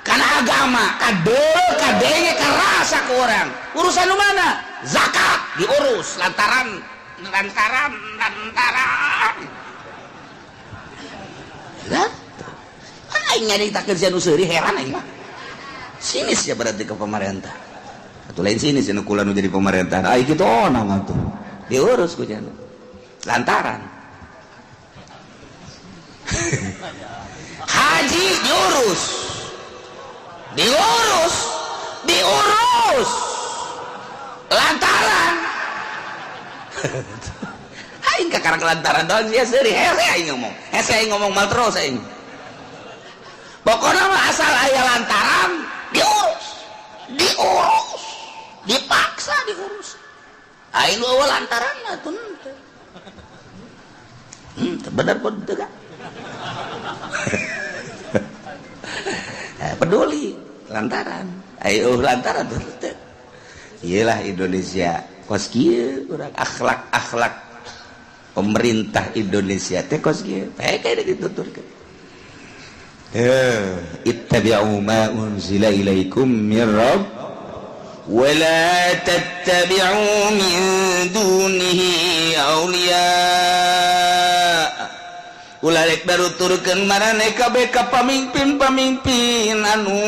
karena agama kadenge karasa ke orang urusan mana zakat diurus lantaran kan aing nyaritakeun sia nu seuri heran aing mah sinis ya berarti ke pemerintah atuh lain sinis anu kula nu jadi pemerintah ai kitu onang atuh diurus ku cenah lantaran haji diurus lantaran aing kakarang lantaran doang sia seuri hese aing ngomong mal terus aing pokokna mah asal aya lantaran diurus dipaksa diurus aing eueuh lantaran mah teu bener pun teu kan peduli lantaran ayo lantaran teh iyalah Indonesia kos kieu urang akhlak pemerintah Indonesia teh kos kieu bae kayak dituturkeun ittabi'u ma unzila ilaikum mir rabb wa la tattabi'u min dunihi awliya ulah rek daruturkeun maraneh kabeh ka pamimpin anu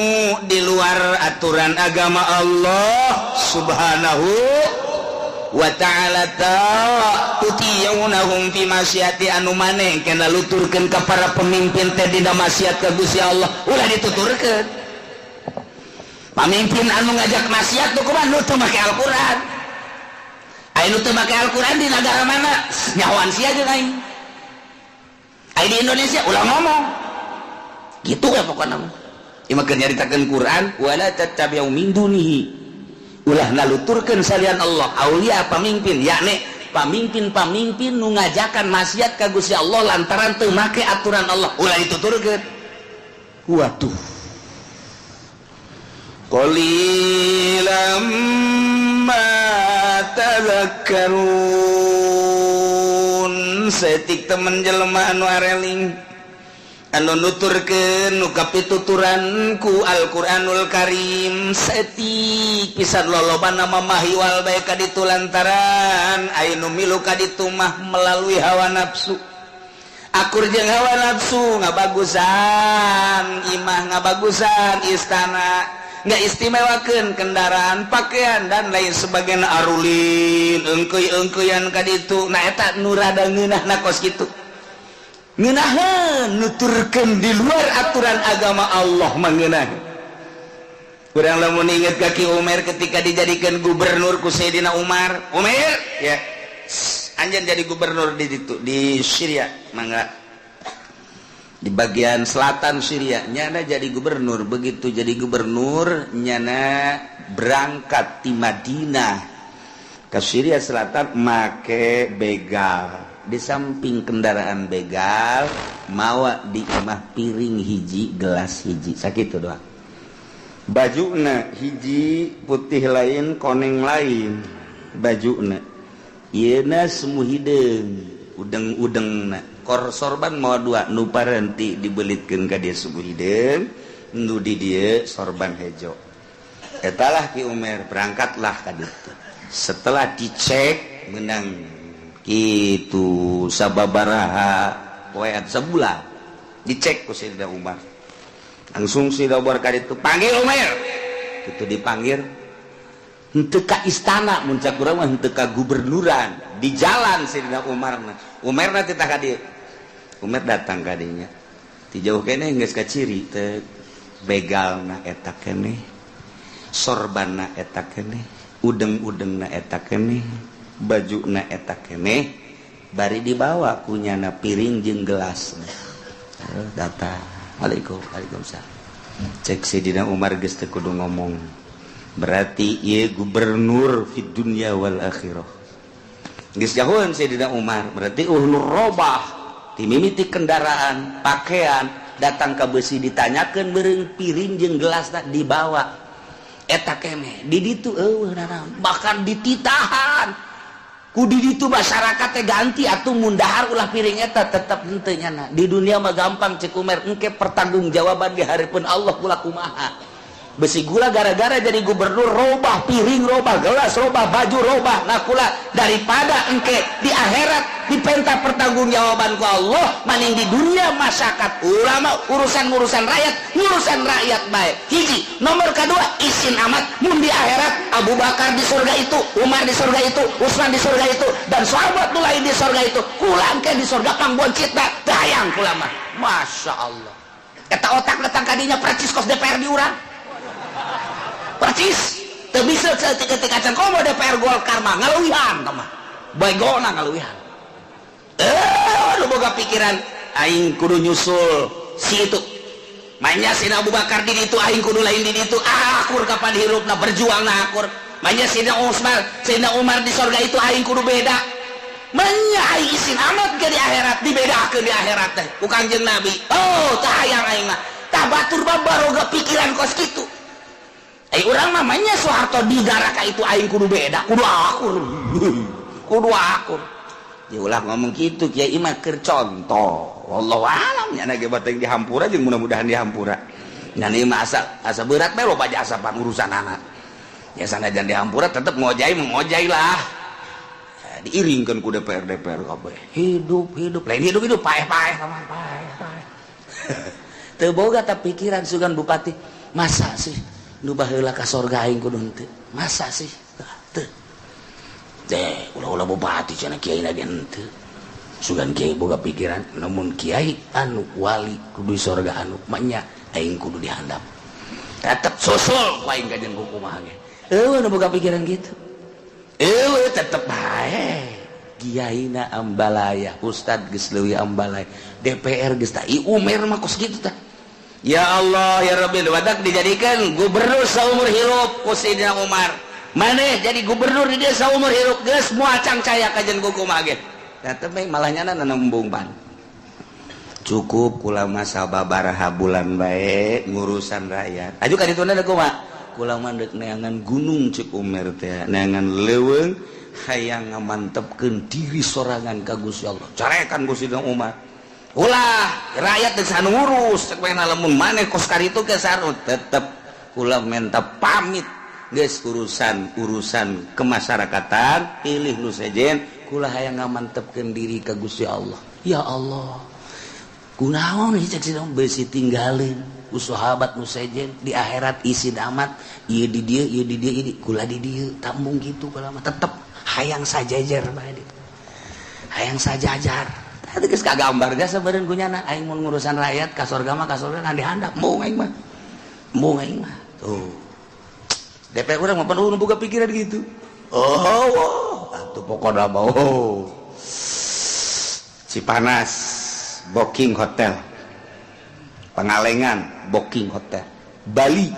di luar aturan agama Allah subhanahu wa ta'ala tuti'unahum fi masyati anu maneh kana luturkeun ka para pemimpin teh dina maksiat ka Gusti Allah ulah dituturkeun pamimpin anu ngajak maksiat tuh kumaha nu teu make Al-Qur'an aya nu teu make Al-Qur'an di negara mana nyawan sia jeung aing aya di Indonesia ulah ngomong gitu ya pokokna mah ieu mah keur nyaritakeun Quran wala tattabi'u min dunihi ulah naluturkeun salian Allah aulia pamimpin yakni pamimpin-pamimpin nu ngajakan maksiat ka Gusti Allah lantaran teu make aturan Allah ulah dituturkeun waduh qalilam ma tadhakkarun setik temen jelema anu areling anu nuturkeun nu kapituturan ku Al-Qur'anul Karim setik pisan lolobana mamahiwal bae ka ditu lantaran aya nu milu ka ditu mah melalui hawa nafsu akur jeung hawa nafsu ngabagusan imah ngabagusan istana nggak istimewakeun kendaraan pakaian dan lain sebagainya arulin engkeuy-engkeuyan ka ditu nah eta nu rada ngeunahna kos kitu ngeunaheun nuturkeun di luar aturan agama Allah mangeunah urang lamun inget ka Ki Umar ketika dijadikan gubernur ku Sayyidina Umar ya anjeun jadi gubernur di ditu di Syria mangga di bagian selatan Syria nyana jadi gubernur begitu jadi gubernur nyana berangkat di Madinah ke Syria selatan make begal di samping kendaraan begal mawa di imah piring hiji gelas hiji sakitu doang bajuna hiji putih lain koneng lain bajuna ieuna semu hideung udeng-udengna kor sorban mau dua nu parenti dibelitkeun ka dieu semu hideung nu di dieu sorban hejo etalah Ki Umar berangkatlah ka ditu setelah dicek menang itu sababaraha poe sebulan dicek ku Sayyidina Umar langsung Sayyidina Umar ka ditu panggil Umar kitu dipanggil henteu ka istana mun cak urang mah henteu ka gubernuran di jalan Sayyidina Umar teh tah ka dieu Umar datang ka dinya ti jauh keneh geus kaciri teh begalna eta keneh sorbanna eta keneh udeng-udengna eta keneh bajuna eta keneh bari dibawa kunyana piring jeung gelas datang Waalaikumsalam cek Sayyidina Umar geus teu kudu ngomong berarti ieu gubernur fid dunya wal akhirah geus jahoeun Sayyidina Umar berarti nur robah ti mimiti kendaraan pakaian datang ka beusi ditanyakeun beureung piring jeung gelasna dibawa eta keneh di ditu eueuh nanaon bahkan dititahan kudi ditu masyarakat teh ganti atuh mundahar ulah piring eta tetep henteu nyana di dunia mah gampang cek Umar engke pertanggungjawaban di hareupeun Allah kula kumaha besi gula gara-gara jadi gubernur robah piring robah gelas robah baju robah nah kula daripada engke di akhirat dipenta pertanggungjawaban ku Allah maning di dunia masyarakat ulama urusan rakyat baik hiji nomor kedua isin amat mun di akhirat Abu Bakar di surga itu Umar di surga itu Utsman di surga itu dan sahabat nu lain di surga itu kula engke di surga pangbuan cita dayang kula mah Masya Allah eta otak datang kadinya percis kos DPR di urang percis teu bisa ketika can komo DPR Golkar mah ngaluwihan mah baegona ngaluwihan lu boga pikiran aing kudu nyusul si itu mainnya Sayyidina Abu Bakar di ditu aing kudu lain di ditu akur kapan hirupna berjuang na akur mainnya Sayyidina Umar di surga itu aing kudu beda mainnya aing isin amat ke di akhirat dibedakeun di akhirat teh ku Kangjeng Nabi oh tah hayang aing mah tah batur babaroga pikiran kos kitu urang namanya Soeharto digara ka itu aing kudu beda kudu akur ya ulah ngomong gitu Kiai mah keur contoh wallahu alam nya ge bateng di Hampura jeung mudah-mudahan di Hampura nya ieu mah asa berat bae loba jasa pangurusan anak ya sanajan di Hampura tetep ngojai lah ya, diiringkeun ku DPR kabeh hidup lain hidup paeh teu boga ta pikiran sugan bupati masa sih nu baheula ka sorga aing kudu henteu masa sih teu teh ulah bupati cenah kiai na henteu sugan kiai boga pikiran namun kiai anu wali kudu di sorga anu manya aing kudu dihandap tetep susul ku aing kajen kumaha ge eueuh nu boga pikiran gitu eueuh tetep bae kiaina ambalaya ustad geus leuwih ambalaya DPR geus tah ieu umer mah kos kitu tah ya Allah ya Rabbi wadak dijadikan gubernur saumur hirup ku Sayyidina Umar maneh jadi gubernur di dia saumur hirup geus moal cangcaya kajen kumaha ge tetep malah nyana nembung pan cukup kula mah sababaraha bulan bae ngurusan rakyat aju ka dituna da kumaha kula mah deuk neangan gunung cek umer teh neangan leuweung hayang ngamantepkeun diri sorangan ka Gusti Allah carekan Gusti Umar ulah rakyat geus anu ngurus cek pena lamun maneh kos karitu ge sarut tetep kula minta pamit geus urusan kemasyarakatan pilih nu sejen kula hayang ngamantepkeun diri ka Gusti Allah ya Allah kunaon cek sidang beusi tinggalin ku sahabat nu sejen di akhirat isi amat ieu di dieu ieu di dieu ieu kula di dieu tambung kitu kula mah tetep hayang sajajar bae ditu hayang sajajar tadi geus kagambar geus sabeureun kunyana aing mun ngurusan rakyat ka sorga mah ka sorga kan dihandap mung aing mah tuh DPR urang mah perlu boga pikiran gitu atuh pokona mah Cipanas Booking Hotel Pangalengan Booking Hotel Bali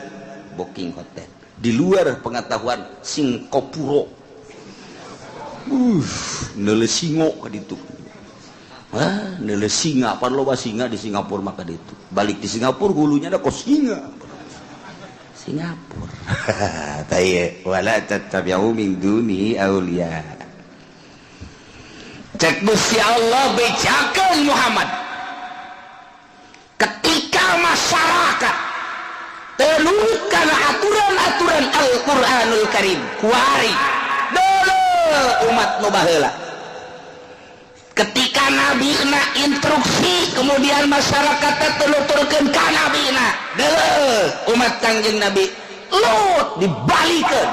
Booking Hotel di luar pengetahuan Singapura neule singo ka ditu neule singa pan loba singa di Singapura mah ka ditu balik di Singapura hulunya ada kos singa Singapura taye wala tattabi'u min duni auliya cek Gusti Allah bejakeun Muhammad ketika masyarakat terurut kana aturan-aturan Al-Qur'anul Karim kuari umat nu baheula ketika nabi na instruksi kemudian masyarakat tuturkeun ka nabina deuleuh umat Kangjeng Nabi Lut dibalikeun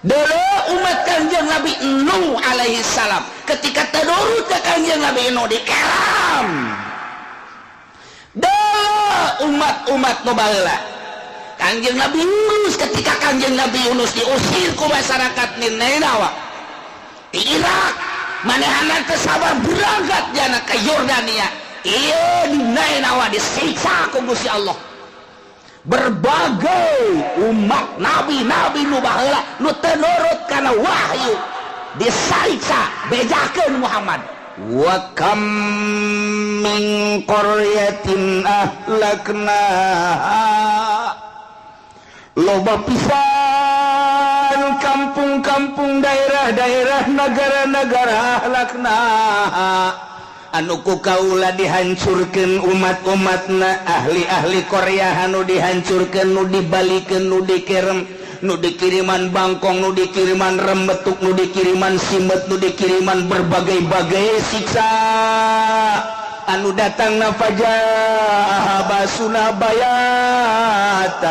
deuleuh umat Kangjeng Nabi Nuh alaihi salam ketika tadurut ka Kangjeng Nabi Nuh dikeram deuleuh umat-umat nu baheula Kangjeng Nabi Yunus ketika Kangjeng Nabi Yunus diusir ku masyarakat Ninawa di Irak manehana teu sabar berangkat jana ke Yordania ieu di Ninawa disiksa ku Gusti Allah berbagai umat nabi-nabi nu baheula nu teu nurut kana wahyu disiksa bejakeun Muhammad wa kam min qaryatin ahlaknaha loba pisan kampung-kampung daerah-daerah negara-negara ahlakna anu ku kaula dihancurkeun umat-umatna ahli-ahli Korea anu dihancurkeun nu dibalikeun nu dikerem nu dikiriman bangkong nu dikiriman rembetuk nu dikiriman simet nu dikiriman berbagai-bagai siksa anu datang nafajah basuna bayatan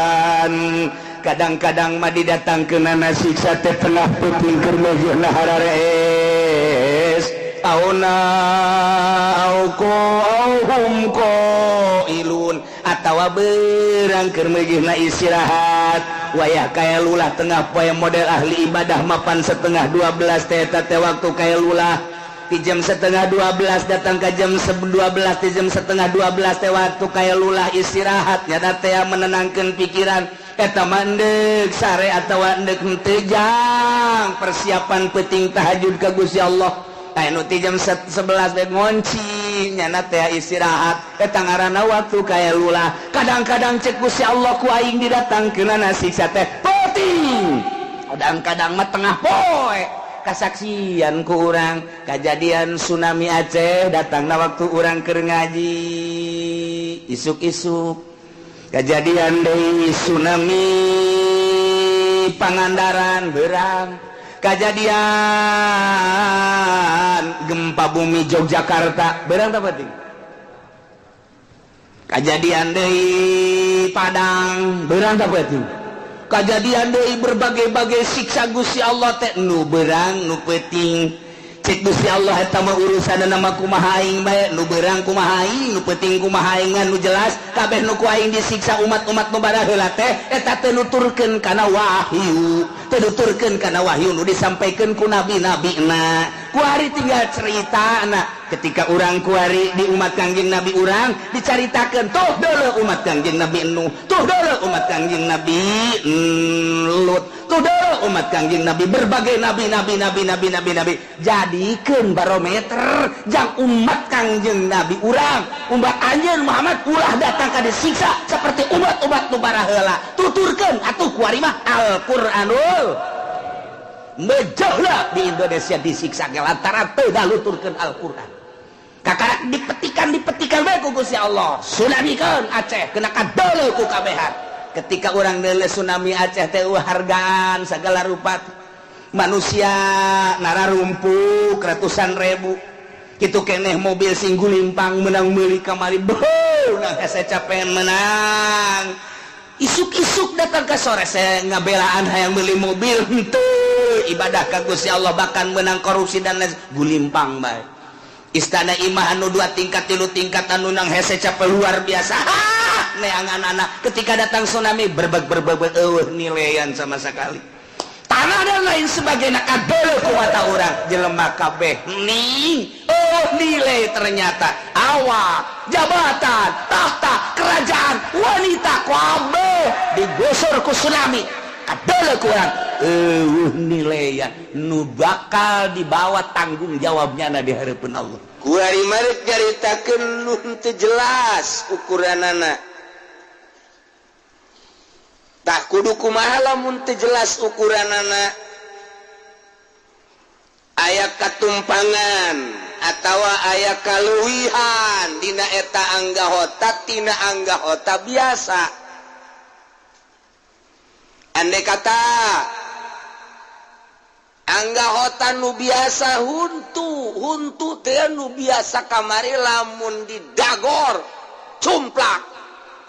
kadang-kadang mah didatangkeunana siksa teh tengah peuting keur mejehna hararees auna auhum ilun atawa beurang keur mejehna istirahat wayah kaya lulah tengah poe model ahli ibadah mapan setengah 12 teh teh waktu kaya lulah di jam setengah 12 datang ke jam 12 di jam setengah 12 teh waktu kaya lulah istirahat nyata teh menenangkan pikiran eta mandek sare atawa endek teu jang persiapan peuting tahajud ka Gusti Allah anu ti jam 11 teh ngonci nyana teh istirahat eta ngaranna waktu kaya lulah kadang-kadang cek Gusti Allah ku aing didatangkeunana siksa teh peuting kadang-kadang mah tengah poe kasaksian ku urang kejadian tsunami Aceh datangna waktu urang keur ngaji isuk-isuk kejadian deui tsunami Pangandaran beurang kejadian gempa bumi Yogyakarta beurang tah penting kejadian deui Padang beurang tah penting kejadian deui berbagai-bagai siksa Gusti Allah teh nu beurang nu peuting cik Gusti Allah eta mah urusan nama kumaha aing bae nu beurang kumaha aing nu peuting kumaha aing nu jelas kabeh nu ku aing disiksa umat-umat nu baraheula teh eta teh nuturkeun kana wahyu teh nuturkeun kana wahyu nu disampaikeun ku nabi-nabina ku ari tinggal ceritana ketika urang ku ari di umat Kangjeng Nabi urang dicaritakeun tuh deuleu umat Kangjeng Nabi Nuh tuh deuleu umat Kangjeng Nabi Lut tuh deuleu umat Kangjeng Nabi berbagai nabi jadikeun barometer jang umat Kangjeng Nabi urang umat anjeun Muhammad ulah datang ka disiksa seperti umat-umat nu baraheula tuturkeun atuh ku ari mah Al-Qur'anul Mejahlah di Indonesia disiksa ke lantaran teu daluturkeun Al-Qur'an kakak dipetikan bae ku Gusti Allah tsunamikeun Aceh kena kadeuleu ku kabehan ketika urang deuleu tsunami Aceh teh hargaan segala rupa manusia nararumpuk ratusan ribu kitu keneh mobil sing gulimpang menang meuli kamari beuh nah hese capek menang isuk-isuk datang ke sore saya ngabelaan hayang beli mobil henteu ibadah ka Gusti Allah bahkan menang korupsi dan lain gulimpang bae istana imah anu 2 tingkat 3 tingkat anu nang hese capek luar biasa neangan-anak ketika datang tsunami berbeg nilean sama sekali tanah dan lain sebagainya kadeuleu ku mata urang jelema kabeh ning nilai ternyata awak jabatan tahta kerajaan wanita kabeh digusur ku tsunami kadeuleu ku urang nilaian nu bakal dibawa tanggung jawabnya di hareupeun Allah ku ari mari caritakeun nu teu jelas ukuranana tak kudu kumaha lamun teu jelas ukuranana aya katumpangan atawa aya kaluwihan dina eta anggahota tina anggahota biasa andai kata anggahota nu biasa huntu teh nu biasa kamari lamun didagor cumplak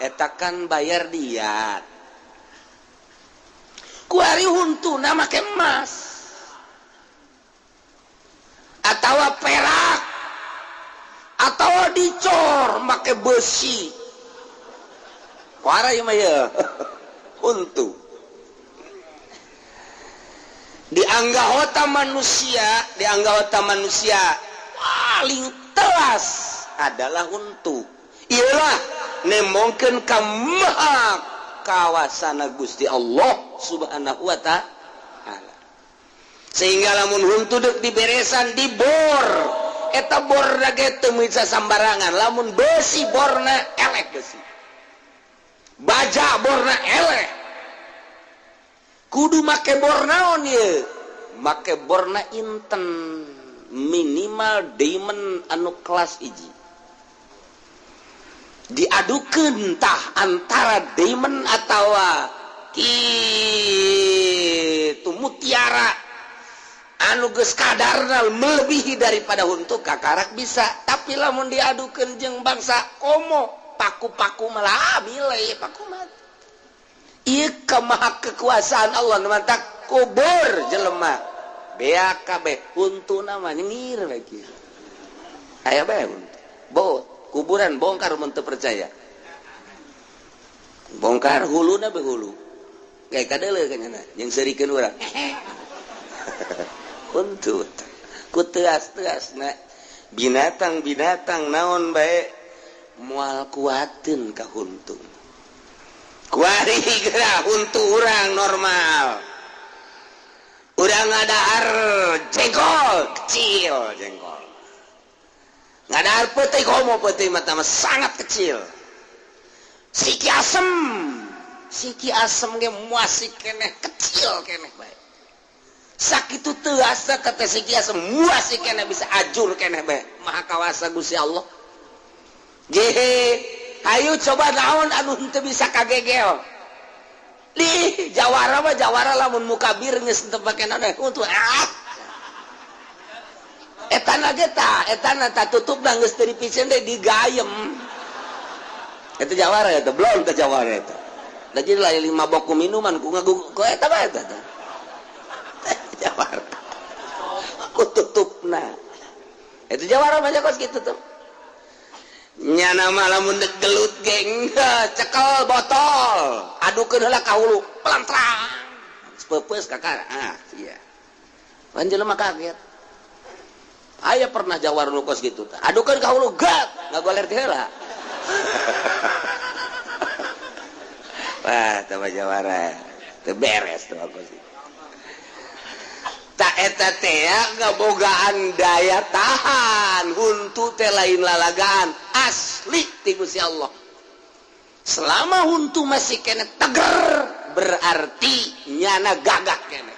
eta kan bayar diat kuari huntu na make emas atawa perak atawa dicor make besi kuara ieu mah ya huntu di anggahota manusia paling telas adalah huntu ialah nemongkeun ka maha kawasana Gusti Allah subhanahu wa ta'ala sehingga lamun huntu dek diberesan di bor eta borna ge teu bisa sambarangan lamun besi borna elek besi baja borna elek kudu make bor naon ye make borna inten minimal diamond anu kelas 1 diadukeun tah antara diamond atawa kitu mutiara anu geus kadarna melebihi daripada huntu kakarak bisa tapi lamun diadukeun jeung bangsa komo paku-paku malah milih paku mah ieu kamaha kekuasaan Allah nu mantak kubur jelema beak kabeh huntuna mah nyengir we kieu aya bae huntu kuburan bongkar mun teu percaya bongkar huluna be hulu kayak kadeuleu kanyana jeung seurikeun urang huntu ku teas-teasna binatang-binatang naon bae moal kuateun ka huntu kuari geura huntu urang normal urang ngadahar jengkol kecil jengkol ngadahar peuting komo peuting mah sangat kecil siki asem ge muasik keneh kecil keneh bae sakitu teu asa kata siki asem muasik keneh bisa ajur keneh bae maha kawasa Gusti Allah gehe ayo coba naon anu teu bisa kagegel lih jawara mah jawara lamun mukabir geus teu pake naon untuk etana tutupna geus teu dipicen teh digayem eta jawara eta belum teh jawara eta da jadi lain 5 boku minuman ku eta bae eta jawara aku tutupna itu jawara mah kos kitu tuh nyana mah lamun gelut geng cekel botol adukeun heula ka hulu pelantrang pepeus kakak iya pan jelema kaget aya pernah jawara nu kos kitu teh adukeun ka hulu gat ngagoler teh heula wah tah jawara teu beres tuh kos tak eta teh ngabogaan daya tahan huntu teh lain lalagaan asli ti Gusti Allah selama huntu masih kena teger berarti nyana gagak kene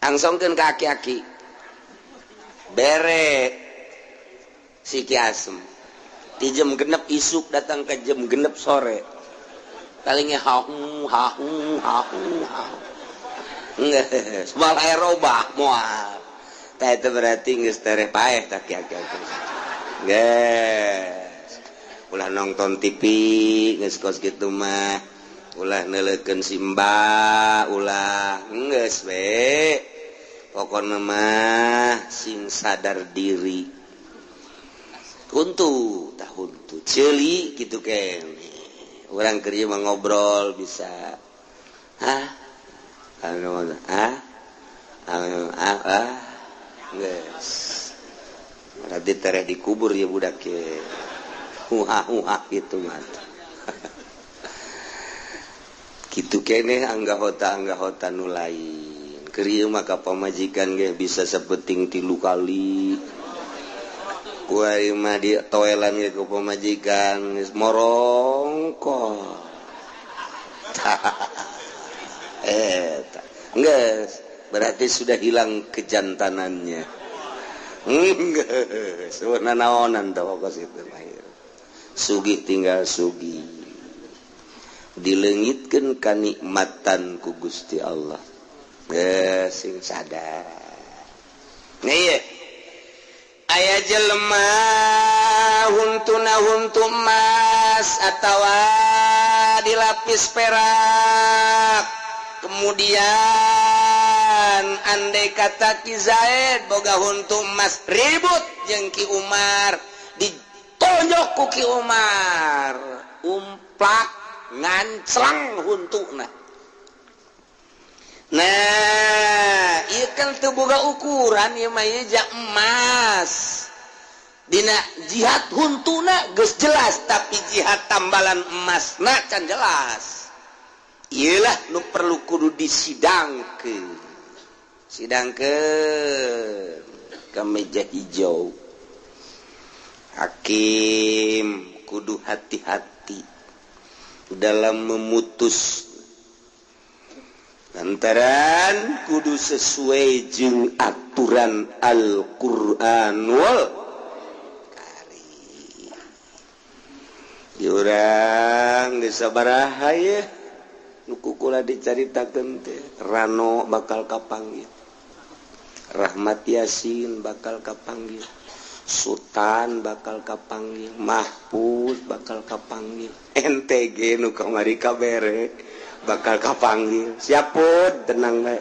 angsongkeun ka aki-aki bere si Ki Asem di jam genep isuk datang ke jam genep sore palingnya haung nges mal aerobah moal tah itu berarti geus tereh paeh tak kieu geus ulah nonton TV geus kos kitu mah ulah neulekeun simba ulah geus we pokona mah sing sadar diri huntu tah huntu ceuli kitu kene urang keur ieu mah ngobrol bisa guys berarti tereh dikubur ya budak ke gitu mah gitu kene anggahota nu lain keur ieu mah ka pamajikan ge bisa sapeting 3 kali kuari mah di toelan ge ku pamajikan geus morongkol enggak berarti sudah hilang kejantanannya enggak sebenarnya naonan tau kos itu lahir sugih tinggal sugih dileungitkeun kanikmatan ku Gusti Allah sing sadar ieu aya jelema huntuna huntu emas atawa dilapis perak kemudian andai kata Ki Zaid boga huntu emas ribut jeung Ki Umar ditonjok ku Ki Umar umplak nganclang huntuna nah ieu kan teu boga ukuran ieu mah jak emas dina jihad huntuna geus jelas tapi jihad tambalan emasna can jelas iyalah nu perlu kudu disidangkeun ke meja hijau hakim kudu hati-hati dalam memutus lantaran kudu sesuai jeung aturan Al-Qur'an wal Karim urang geus sabaraha ye nuku kula dicaritakeun teh Rano bakal kapanggil Rahmat Yasin bakal kapanggil Sultan bakal kapanggil Mahfuz bakal kapanggil NTG nu kamari kabere bakal kapanggil siapun tenang bae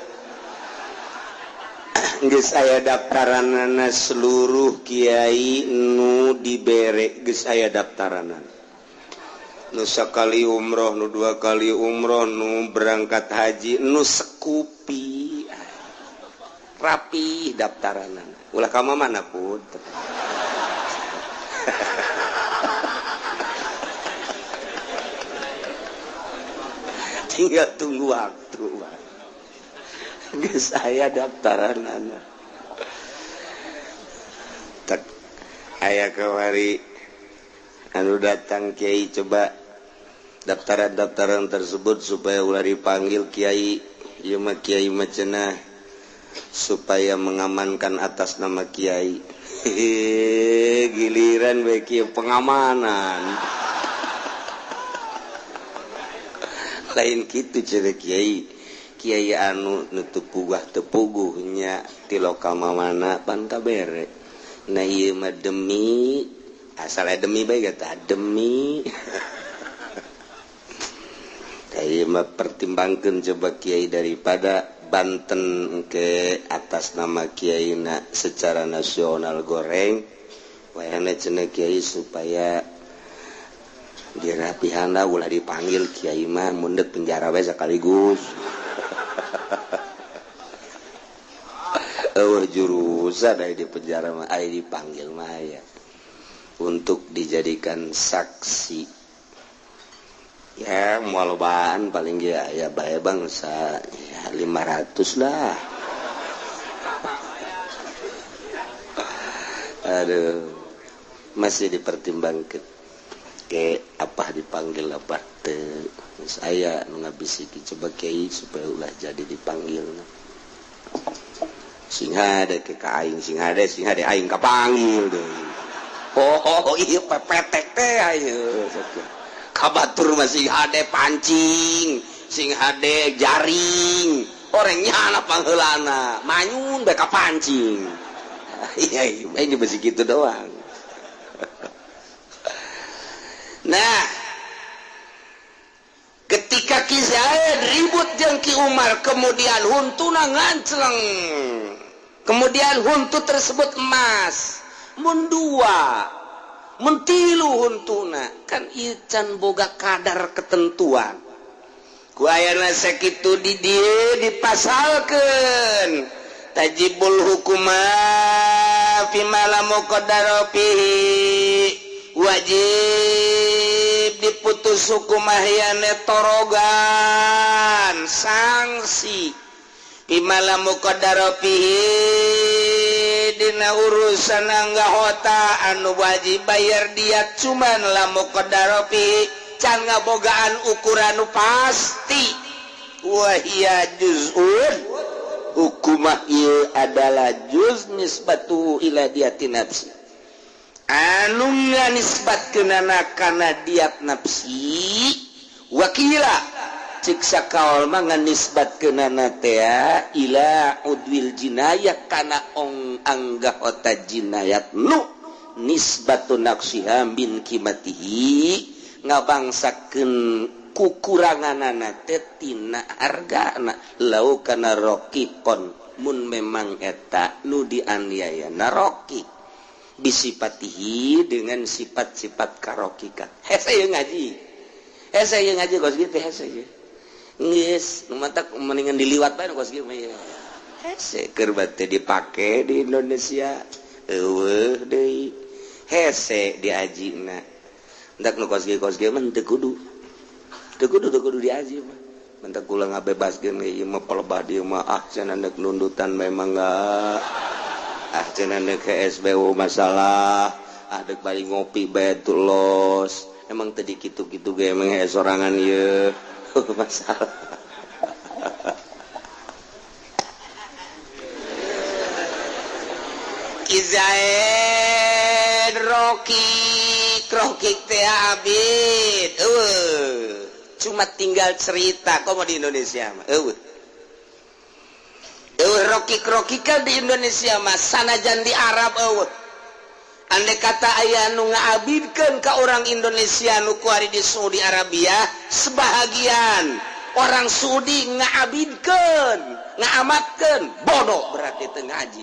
geus aya daftaranana seluruh kiai nu dibere geus aya daftaranana nu sakali umroh nu 2 kali umroh nu berangkat haji nu sekupi rapi daftaranana ulah ka mana pun tinggal tunggu waktu geus aya daftaranana tak aya kawari anu datang kiai coba daftaran tersebut supaya ulah dipanggil kiai ieu mah kiai mah cenah supaya mengamankan atas nama kiai giliran we kieu pengamanan lain kitu cenah kiai anu nu teu puguh nya ti lokal mamana pan kabere nah ieu mah demi asal demi bae kata demi pertimbangkan coba Kiai daripada Banten ke atas nama Kiai secara nasional goreng wayana cenah Kiai supaya dirapihana ulah dipanggil Kiai mah mundut penjara we sekaligus. Jurusan dari di penjara mah dipanggil mah ya untuk dijadikan saksi. Ya mualobaan paling ya bae bangsa ya 500 lah. Aduh masih dipertimbangkan ke apa dipanggil apa teh saya nu ngabisiki coba Kiai supaya ulah jadi dipanggil sing hade ke aing sing hade aing kapanggil deui. Oh iya pepetek teh ayeuna kabatur masih hade pancing sing hade jaring orangnya anak pangheulana manyun bae ka pancing. Iya ini besi gitu doang. Nah ketika Ki Zaid ribut jeung Ki Umar kemudian huntuna ngancleng kemudian huntu tersebut emas mun dua mun tilu huntuna kan ieu can boga kadar ketentuan ku ayana sakitu di dieu dipasalkeun tajibul hukuma fi malam muqaddara fihi wajib diputus hukumah yana torogan sanksi bimala muqaddara fihi dina urusan anggahota anu wajib bayar diat cuman la muqaddara fihi can ngabogaan ukuran pasti wahia juz'un hukumah ieu adalah juz nisbatu ila diatin nafsi anu nisbatkeunana kana diat nafsi wakila cik sakaol mah nisbatkeunana teh ila udwil jinayah kana anggahota jinayat nu nisbatun naqsiha min qimatihi ngabangsakeun kukuranganana teh tina hargana lau kana roqiqon mun memang eta nu dianiayana roqiq bisipatihi dengan sifat-sifat karokikan. Hese ngaji kos gitu hese. Geus numatak mendingan diliwat bae kos kieu mah. Hese keur bate dipake di Indonesia. Eueuh deui. Hese diajina. Endak nu kos kieu mah teu kudu. Teu kudu diaji mah. Mentak kula ngabebaskeun ieu mah pelebah dieu mah cenah neuk nundutan memang enggak cenah ke SBU masalah adek bari ngopi betul los emang tadi gitu-gitu ge emang sorangan ieu masalah Ki Zaid Roki teh abid cuma tinggal cerita komo di Indonesia mah Roki-rokikan di Indonesia mah sanajan di Arab andai kata aya nu ngaabidkeun ka orang Indonesia nu kuari di Saudi Arabia sebahagian orang Saudi ngaabidkeun ngaamatkeun bodoh berarti teu ngaji